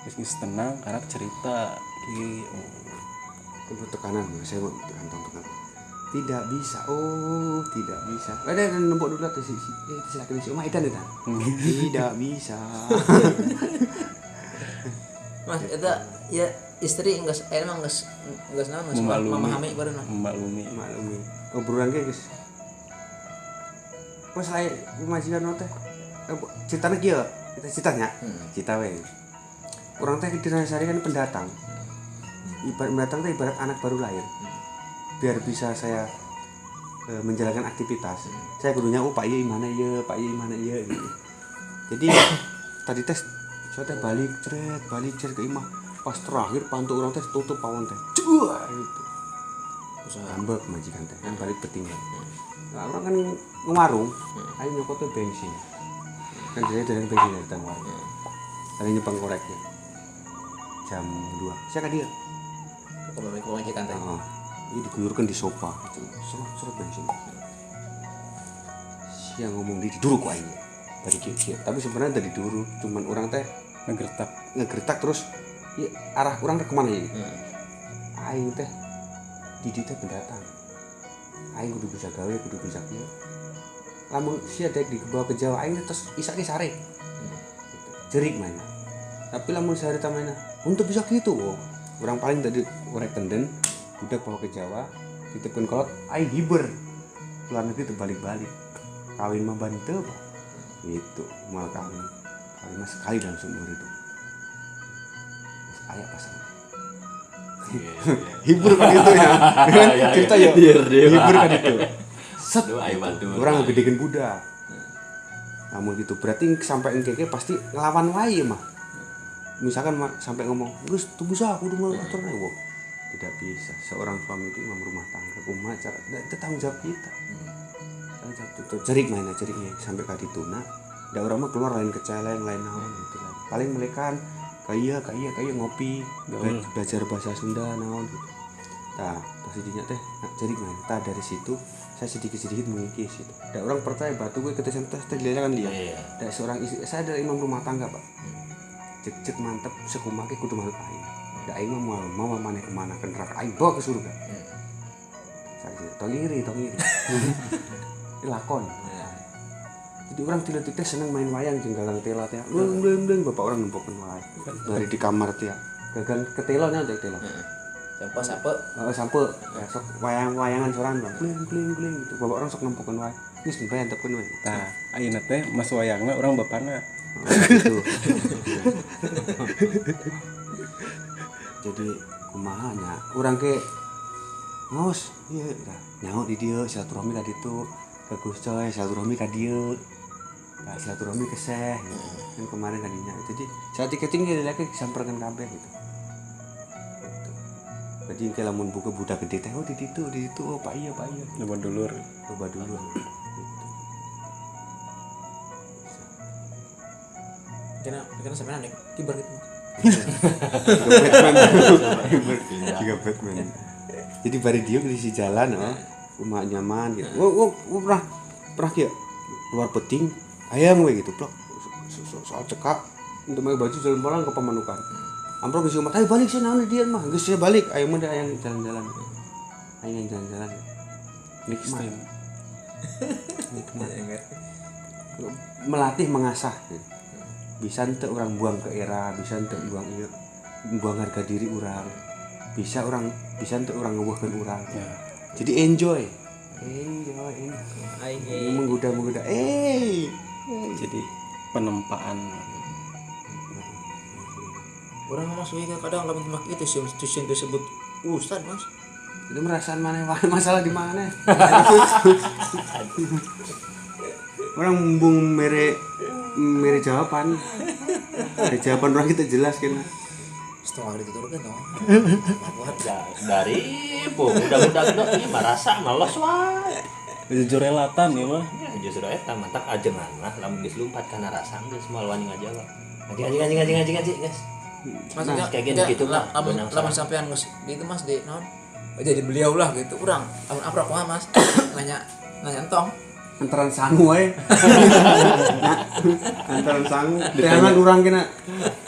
A: geus tenang karena cerita ki
C: Untuk tekanan, saya mau tekanan. Tidak bisa, tidak bisa. Ada nembok dulu tuh silakan si Oma Idan itu. Tidak bisa.
B: Mas eta ya istri geus emang geus naon geus memahami bareuna.
A: memaklumi
C: Maklumi. Obrolan ge guys. Pas saya majikan teh ceritanya kieu, kita ceritanya. Cerita we. Orang teh di Rasari kan pendatang. Ibarat pendatang teh ibarat anak baru lahir. Biar bisa saya menjalankan aktivitas. Saya kudunya Pak Ieu mana ya, gitu. Jadi tadi tes saya teh balik ceret ke imah. Pas terakhir pantu orang teh tutup pawon teh. Cuah gitu. Ngambek majikan teh kan balik petinggal. Nah, orang kan ngewarung, ayo nyokot tuh bensin. Kan dia dari bensin dari tang warung. Tadi nyepeng koreknya. Jam 2. Saya kan dia.
B: Kalau majikan teh.
C: Ini diguyurkan di sofa gitu. Seret bensin. Siang ngomong di dulu kok aja. Dari kiri. Tapi sebenarnya dari dulu cuman orang teh ngegertak terus ya, arah orang teh kemana ya? Aing teh Didi teh pendatang. Aing kudu bisa gawe, kudu bisa kieu. Lamun sia dek dibawa ke Jawa aing terus isake sare. Jerik mainnya. Tapi lamun sare ta mainnya untuk bisa gitu. Orang paling tadi orek tenden udah bawa ke Jawa, ditepun kolot aing hiber. Luar negeri tuh balik-balik. Kawin mah bantu Pak. Gitu, mal kawin. Kawin mah sekali dalam seumur hidup. Terus ayah pasang. Hibur kan itu ya. Cerita ya. Hibur kan itu. Set. Orang ngegedekeun budak. Namun gitu berarti sampai engke pasti ngelawan wae mah. Misalkan sampai ngomong, "Gus, tunggu saya aku udah atur nih." Tidak bisa. Seorang suami itu imam rumah tangga, rumah cara itu tanggung jawab kita. Tanggung jawab itu jerik mainnya jeriknya sampai ka dituna ada orang mah keluar lain keceleng lain naon gitu kan paling mereka kayak ngopi belajar bahasa Sunda naon gitu nah pas dinya teh jadi ngata dari situ saya sedikit mengikis gitu ada orang percaya batu gue ketesan tes kan dia ada seorang istri saya ada imam rumah tangga pak cek mantep sekumake kudu manut aing da aing mah mau mana kemana ke neraka aing bawa ke surga saya tongiri lakon jadi orang tidak seneng main wayang jenggalang tela teh bleng bapak orang nempokeun wae dari di kamar teh gagan ketelonya teh telo sampe sok wayang-wayangan soran bang kling gitu bapak orang sok nempokeun wae geus mbae antepkeun wae
A: tah ayeuna teh mas wayangna urang bapana
C: gitu. Jadi kumaha nya urang ke ngos ieu nyaho di dieu silaturahmi ka ditu ke Gus Coy silaturahmi ka dieu nah, silaturahmi ke Syekh gitu. Kan kemarin kadinya jadi saat tiketing ge lagi samperkeun kabeh gitu. Jadi ke lamun buka budak gede teh oh di ditu oh Pak iya
A: loba dulur
C: gitu.
B: Karena sampean nek kibar gitu.
C: Juga Batman. Jadi bari dia di jalan rumah nyaman gitu. Oh pernah kieu keluar peting ayam we gitu plok. Soal cekak untuk make baju jalan barang ke pemanukan. Amprok geus umat ayo balik sih naon dia mah geus saya balik ayo mah aya jalan-jalan. Ayo jalan-jalan.
A: next time
C: melatih mengasah gitu. Bisa ente orang buang ke era bisa ente buang harga diri orang bisa ente orang ngeuweuhkeun orang
A: ya
C: jadi enjoy menggoda
A: jadi penempaan
B: Orang mah suwe kadang lamun mak itu sih disebut ustad Mas.
C: itu merasaan mana masalah di mana orang mumbung mere jawaban ada jawaban orang kita jelas kan
B: Setengah hari tutur kan toh. Buat
D: dari udah ini merasa malas wae.
A: jujur relatan ya mah
D: Ya justru eta mantak ajengan lah lamun geus lumpat kana rasa geus moal wani ngajaga. Ngaji guys.
B: Mas
D: Nah, kayak gitu lah.
B: Lamun sampean geus gitu Mas di naon? Jadi beliau lah gitu. Urang lamun aprok mah Mas nanya entong.
C: antaran sangu we antaran sangu jangan urang kena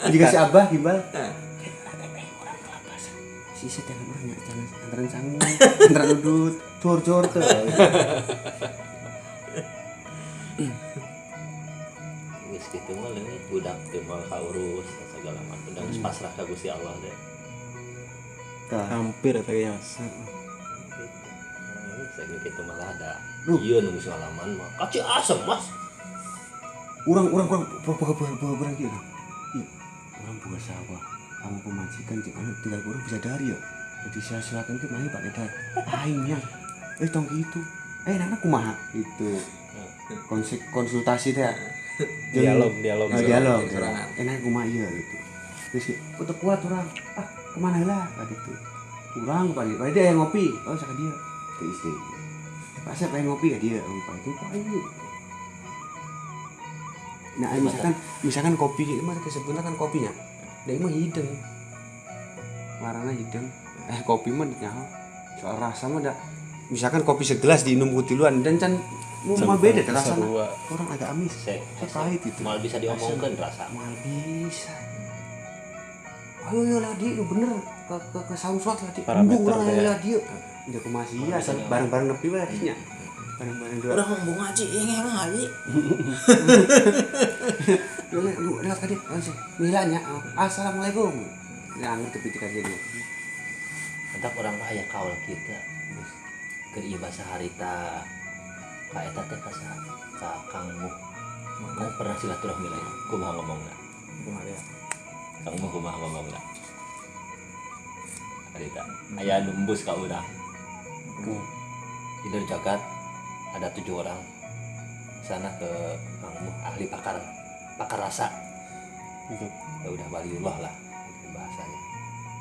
C: dikasih abah gimbal sisa jangan urang jangan antaran sangu antaran udut jor tuh
D: Geus kitu mah leungit budak teu moal kaurus segala macam dan pasrah ka Gusti Allah deh.
A: hampir kayaknya mas
D: Saya gitu malah ada iya nunggu salaman mah kaci asem Mas.
C: urang berang gitu iya urang buka sawah kamu pemajikan cik anu tinggal urang bisa dari ya jadi saya silakan ke mana pakai dar aingnya tong gitu nana kumaha itu konsultasi teh
A: dialog
C: enak kumaha iya gitu terus foto kuat urang kemana lah gitu urang pagi dia yang ngopi saka dia ke istri pas saya pengen ngopi ya dia lupa itu ayo nah misalkan kopi itu mah sebenarnya kan kopinya dia mah hideng warna hideng kopi mah nyaho soal rasa mah misalkan kopi segelas diinum kutiluan dan can mau beda rasanya orang agak amis pahit itu
D: mal bisa diomongkan rasa
C: mal bisa ayo lah dia bener ke samsat lah dia urang lah dia udah kemasi ya bareng-bareng nepi wae nya bareng-bareng dua
B: Urang mau ngaji ngaji
C: lewat tadi milanya assalamualaikum ya ngerti ketika dia
D: entah orang aya kaul kita keur ieu bahasa harita ka eta teh ka Kang Muh kan pernah silaturahmi lagi kumaha ngomongna Kang Muh kumaha ngomongna harita aya numbus ka urang di jagat ada 7 orang sana ke Kang Muh ahli pakar rasa ya udah waliullah lah bahasanya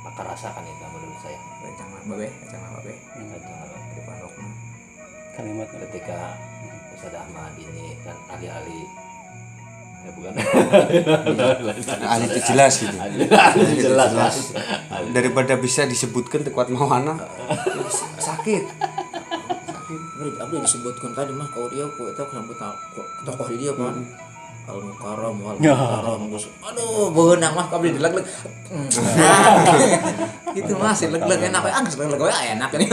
D: pakar rasa kan itu menurut saya
B: rencang babe
D: di
A: kalimat
D: ketika Ustaz Ahmad ini kan ahli-ahli Ya bukan.
C: ahli itu jelas gitu.
D: Ahli jelas. Mas.
C: Daripada bisa disebutkan tekuat mawana sakit.
B: Abdi disebutkan tadi mah kalau dia kok itu kenapa tokoh di dia kan al mukarram wal mukarram terus aduh beunang mah kabeh dileg-leg gitu mah si leg-leg enak we angges leg-leg we enak ini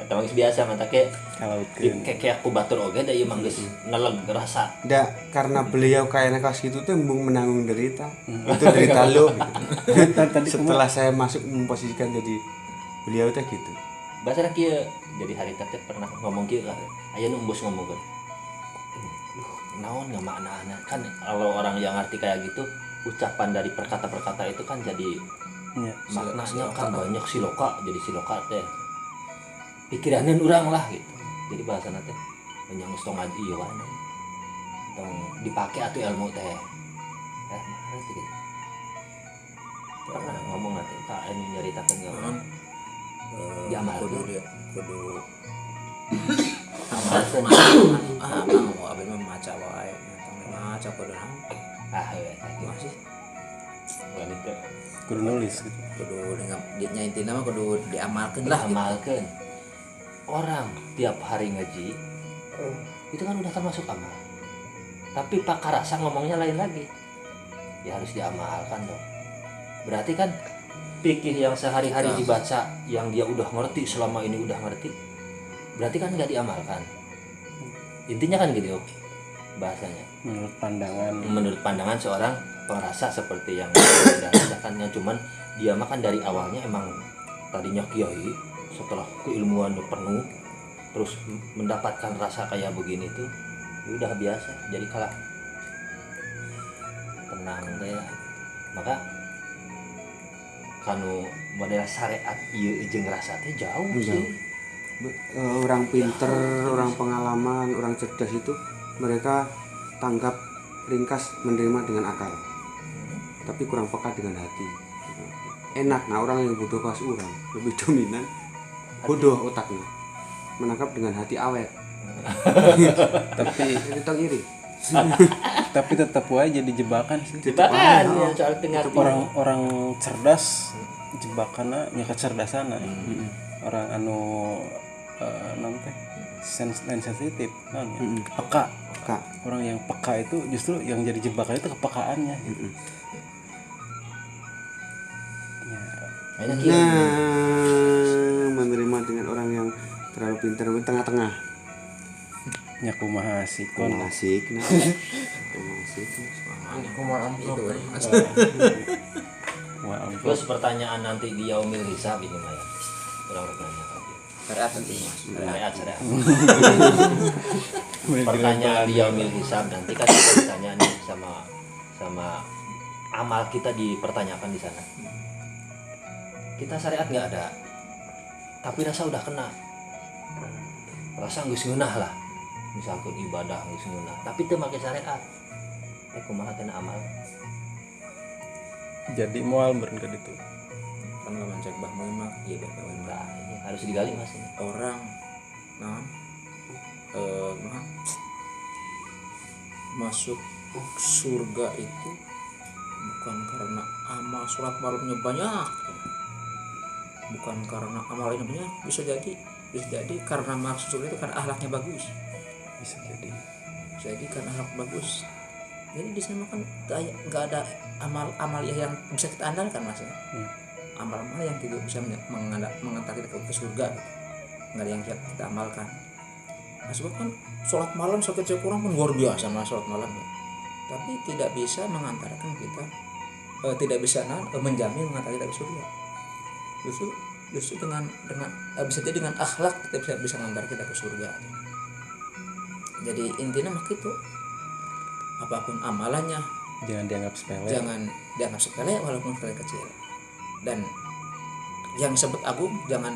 D: Eta mah biasa mah take
A: kalau
D: kayak aku batur oge da ieu mah geus neleg rasa.
C: Da, karena beliau kayaknya kas gitu tuh embung menanggung derita. Itu derita lo gitu. Setelah saya masuk memposisikan jadi beliau teh gitu.
D: Bahasa kieu jadi hari teh pernah ngomong kieu lah. Aya nu embus ngomongkeun. Naon ngamaknaana kan kalau orang yang ngerti kayak gitu ucapan dari perkata-perkata itu kan jadi maknanya kan banyak siloka jadi siloka teh pikiranin orang lah gitu jadi bahasana teh yang tong ngaji ieu wae tong dipake atuh ilmu teh ngerti gitu pernah ngomong teh ka anu nyaritakeun ngomong diamalkeun
B: kudu
D: amalkeun
B: mau abis memaca wae tong maca kudu
D: masih wanita
A: kudu nulis gitu.
B: kudu nya intina mah kudu diamalkeun lah gitu.
D: amalkeun orang tiap hari ngaji itu kan udah termasuk amal tapi pakar rasa ngomongnya lain lagi ya harus diamalkan dong berarti kan fikih yang sehari-hari dibaca yang dia udah ngerti selama ini udah ngerti berarti kan nggak diamalkan intinya kan gitu bahasanya menurut pandangan seorang pengrasa seperti yang sudah rasakan yang cuman dia makan dari awalnya emang tadinya kiai setelah keilmuannya penuh terus mendapatkan rasa kayak begini tuh udah biasa jadi kalah tenang deh maka kanu model syariat ieu jeung rasa teh jauh sih
C: Orang pinter, orang pengalaman, orang cerdas itu mereka tanggap ringkas menerima dengan akal tapi kurang peka dengan hati enak nah orang yang bodoh kelas orang lebih dominan bodoh otaknya menangkap dengan hati awet
A: Tapi
C: kita iri
A: tapi tetap wae jadi jebakan sih.
D: jebakan ya soal tengah
A: Orang cerdas jebakanna nya kecerdasana. Orang anu non teh sensitif peka. Orang yang peka itu justru yang jadi jebakan itu kepekaannya gitu.
D: Nah,
C: menerima dengan orang yang terlalu pintar di tengah-tengah
A: Nya kumaha sikon.
C: asik nah asik
D: terus pertanyaan nanti di yaumil hisab ini mah ya orang bertanya
B: syariat penting mas
D: syariat pertanyaan di yaumil hisab nanti kan kita ditanya nih sama amal kita dipertanyakan di sana kita syariat nggak ada tapi rasa udah kena rasa geus ngeunah lah misalkan ibadah geus ngeunah tapi teu make syariat kumaha teh amal
A: Jadi moal beren ka ditu.
B: kan lamun cek bah mah ieu bah
D: nah, ini harus digali mas ini
B: orang nah masuk surga itu bukan karena amal sholat malamnya banyak bukan karena amalnya banyak bisa jadi karena masuk surga itu karena akhlaknya bagus
A: Bisa jadi
B: karena akhlak bagus jadi di sana kan nggak ada amal yang bisa kita andalkan mas ya amal-amal yang kita bisa mengantar kita ke surga gitu. Nggak ada yang kita amalkan nah sebab kan sholat malam sakit kurang pun luar biasa mas sholat malamnya tapi tidak bisa mengantarkan kita tidak bisa menjamin mengantar kita ke surga justru dengan bisa jadi dengan akhlak kita bisa mengantar kita ke surga jadi intinya mah itu apapun amalannya
A: jangan dianggap sepele walaupun sekali kecil dan yang disebut agung jangan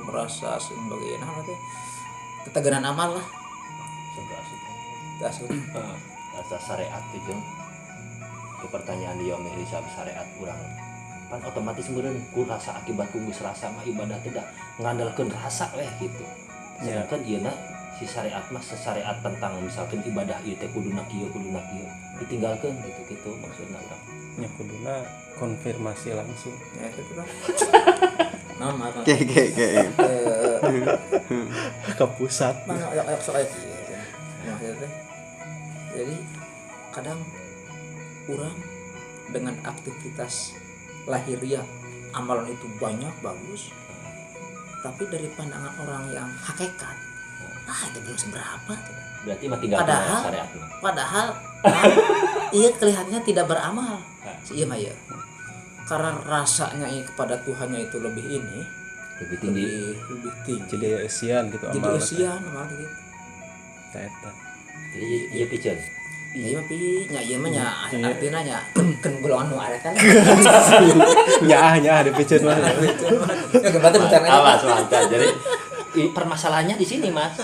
A: merasa sebagai ketegangan amal lah
D: rasa syariat itu ke pertanyaan dia milih syariat kurang kan otomatis meureun ku rasa akibat ku geus rasa mah ibadah tidak ngandalkeun rasa gitu sedangkan ieu si syariat mah syariat tentang misalkan ibadah ieu teh kuduna kieu ditinggalkeun gitu maksudna urang.
A: nya kuduna konfirmasi langsung
B: Ya itu lah. Nah, maaf.
C: Kayak
A: ke pusat.
B: Mana ayak soal itu. Maksudnya jadi kadang orang dengan aktivitas lahiriah amalan itu banyak bagus, tapi dari pandangan orang yang hakikat itu belum seberapa.
D: Berarti mah tinggal syariat mah.
B: Padahal ia kelihatannya tidak beramal. Iya mah ya. Karena rasanya kepada Tuhannya itu lebih ini,
D: Lebih tinggi.
B: lebih tinggi.
A: Jadi ya esian gitu
B: Jadi
A: amal
B: usian amal gitu.
A: eta.
D: Jadi ieu piceun.
B: Iya mah pi nya ieu mah nya artina nya keun golongan nu arek kan.
A: Nya dipiceun mah.
B: Ya berarti bicara
D: Awas mantap. Jadi permasalahannya di sini Mas.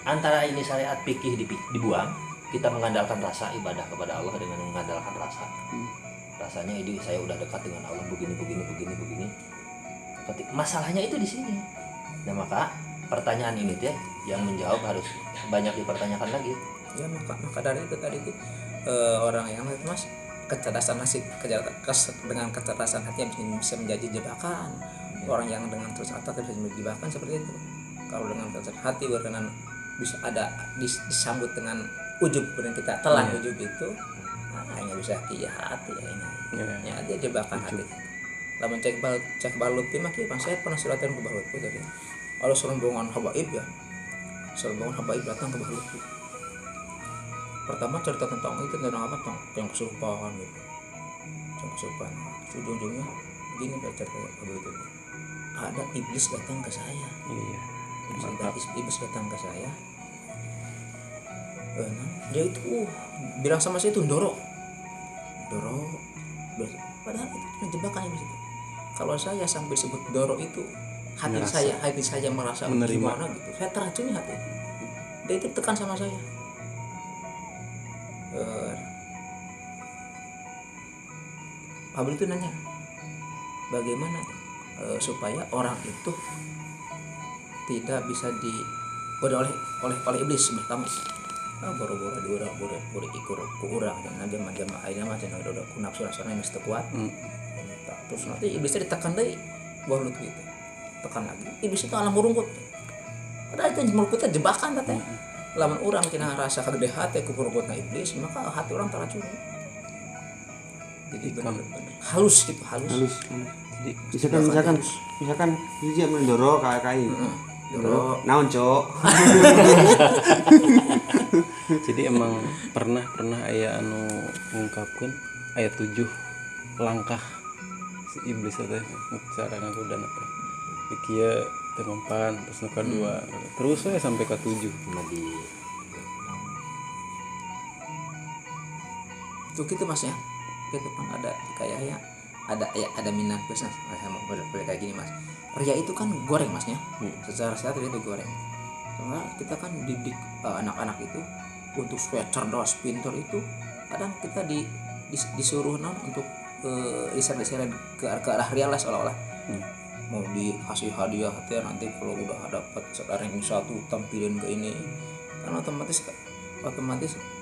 D: Antara ini syariat fikih dibuang, kita mengandalkan rasa ibadah kepada Allah dengan mengandalkan rasa. Rasanya ini saya udah dekat dengan Allah begini. Masalahnya itu di sini. Nah maka pertanyaan ini teh yang menjawab harus banyak dipertanyakan lagi.
B: Ya maka dari itu tadi itu orang yang Mas kecerdasan dengan kecerdasan hati bisa menjadi jebakan. Orang yang dengan terus otak bisa menjadi jebakan seperti itu. Kalau dengan kecerdasan hati berkenan bisa ada disambut dengan ujub, kemudian kita telan ujub itu, hanya bisa hati ya ini. Ya dia jebakan hati. Lamun cek balut mah kieu saya pernah suratan ke balut tadi. Ada serombongan habaib ya. Serombongan habaib datang ke balut. Pertama cerita tentang itu tentang apa tentang yang kesurupan gitu. Yang kesurupan. Ujung-ujungnya begini cerita balut itu. Ada iblis datang ke saya.
A: Iya.
B: Iblis datang ke saya. Dia itu bilang sama saya itu Doro. Padahal itu jebakan iblis itu. Kalau saya sampai sebut Doro itu hati saya merasa
A: menerima
B: gimana gitu. Saya teracuni hati. Dia itu tekan sama saya. Abel itu nanya bagaimana supaya orang itu tidak bisa digoda oleh iblis sebelah kami. Boro-boro diurang ikut ku urang dan jama-jama ayeuna mah cenah udah ku nafsu rasana geus teu kuat. Terus nanti iblisnya ditekan deui baru gitu. Tekan lagi. Iblis itu alam rungkut. Padahal itu rungkutnya jebakan teh. Lamun urang cenah rasa kagede hati ku rungkutna iblis, maka hati orang teracuni. Jadi benar-benar halus gitu, halus.
A: Jadi
C: Misalkan hiji mendoro kai. Doro naon, Cok?
A: jadi emang pernah aya anu ngungkapkeun aya 7 langkah si iblis teh cara ngagodana teh. Kieu teu mempan, terus nu kadua, terus we sampai ke 7.
B: Itu gitu Mas ya. Gitu kan ada kayaknya ada minat bisnis sama boleh kayak gini Mas. Ria itu kan goreng Masnya. Secara sehat itu goreng. Karena kita kan didik anak-anak itu untuk supaya cerdas, pintar itu kadang kita disuruh untuk diseret-seret ke arah ria lah seolah-olah. Mau dikasih hadiah nanti kalau udah dapat ranking 1 tampilin ke ini. Karena otomatis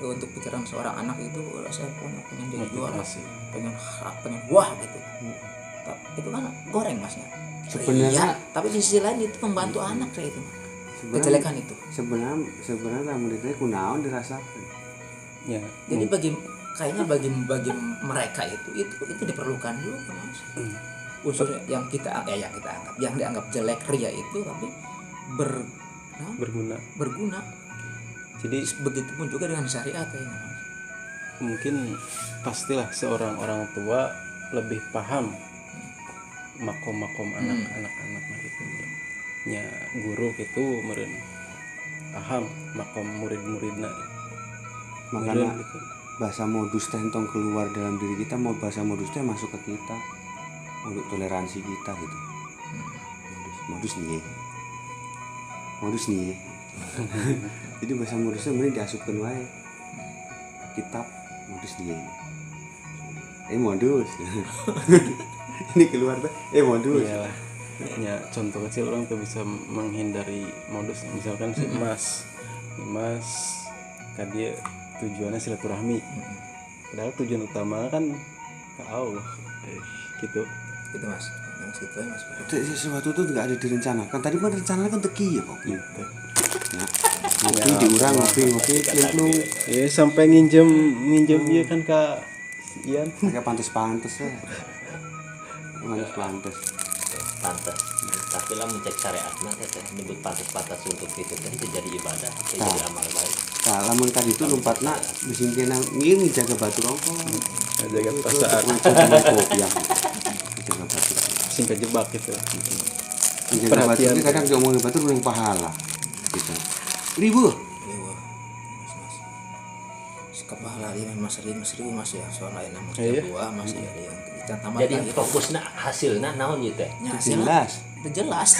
B: untuk pikiran seorang anak itu saya pengen jadi juara, pengen wah gitu. Itu kan goreng Masnya.
C: Sebenarnya
B: tapi di sisi lain itu membantu anak kayak itu. Kejelekan itu.
C: Sebenarnya lamun ditanya kunaon dirasakan.
B: Ya. Jadi bagi mereka itu diperlukan juga Mas. Unsur yang kita anggap yang dianggap jelek ria itu tapi berguna. Jadi begitu pun juga dengan syariat ya.
A: Mungkin pastilah seorang orang tua lebih paham makom anak-anak gitu. Nya guru gitu meureun paham makom murid-muridna.
C: Makanya
A: gitu.
C: Bahasa modus teh entong keluar dalam diri kita, mau bahasa modus teh masuk ke kita untuk toleransi kita gitu. Modus nih. Jadi bahasa modusnya mending diasupkeun wae. Kitab modus nih. Modus. Ini keluar teh modus.
A: Iyalah. ya contoh kecil orang tuh bisa menghindari modus misalkan si Mas kan dia tujuannya silaturahmi padahal tujuan utama kan ke Allah gitu.
B: Gitu mas, yang situ ya mas.
C: Sesuatu itu nggak ada direncanakan. Tadi kan rencananya kan teki ya kok.
A: Gitu.
C: Ya. Ngopi diurang ngopi klung
A: Ya sampai nginjem dia kan Kak Ian.
C: agak pantas lah. Pantas.
D: Tapi lah mencek syariat mah teh nyebut pantas untuk itu teh jadi ibadah, jadi amal baik.
C: Nah, lamun tadi itu lompatna mesin kena ngin jaga batu rokok.
A: Jaga perasaan.
C: Jaga kopi ya. Jaga batu.
A: Sing kejebak gitu.
C: Jaga batu ini kadang diomongin batu belum pahala. Gitu. Ribu.
B: Iya mas. Kepahala dia mas seribu mas ya soal lain nomor
A: Iya.
B: 2 mas ya yang kita tambah
D: Jadi fokusnya hasilnya naon ieu teh?
B: Ya,
C: Jelas.
B: itu jelas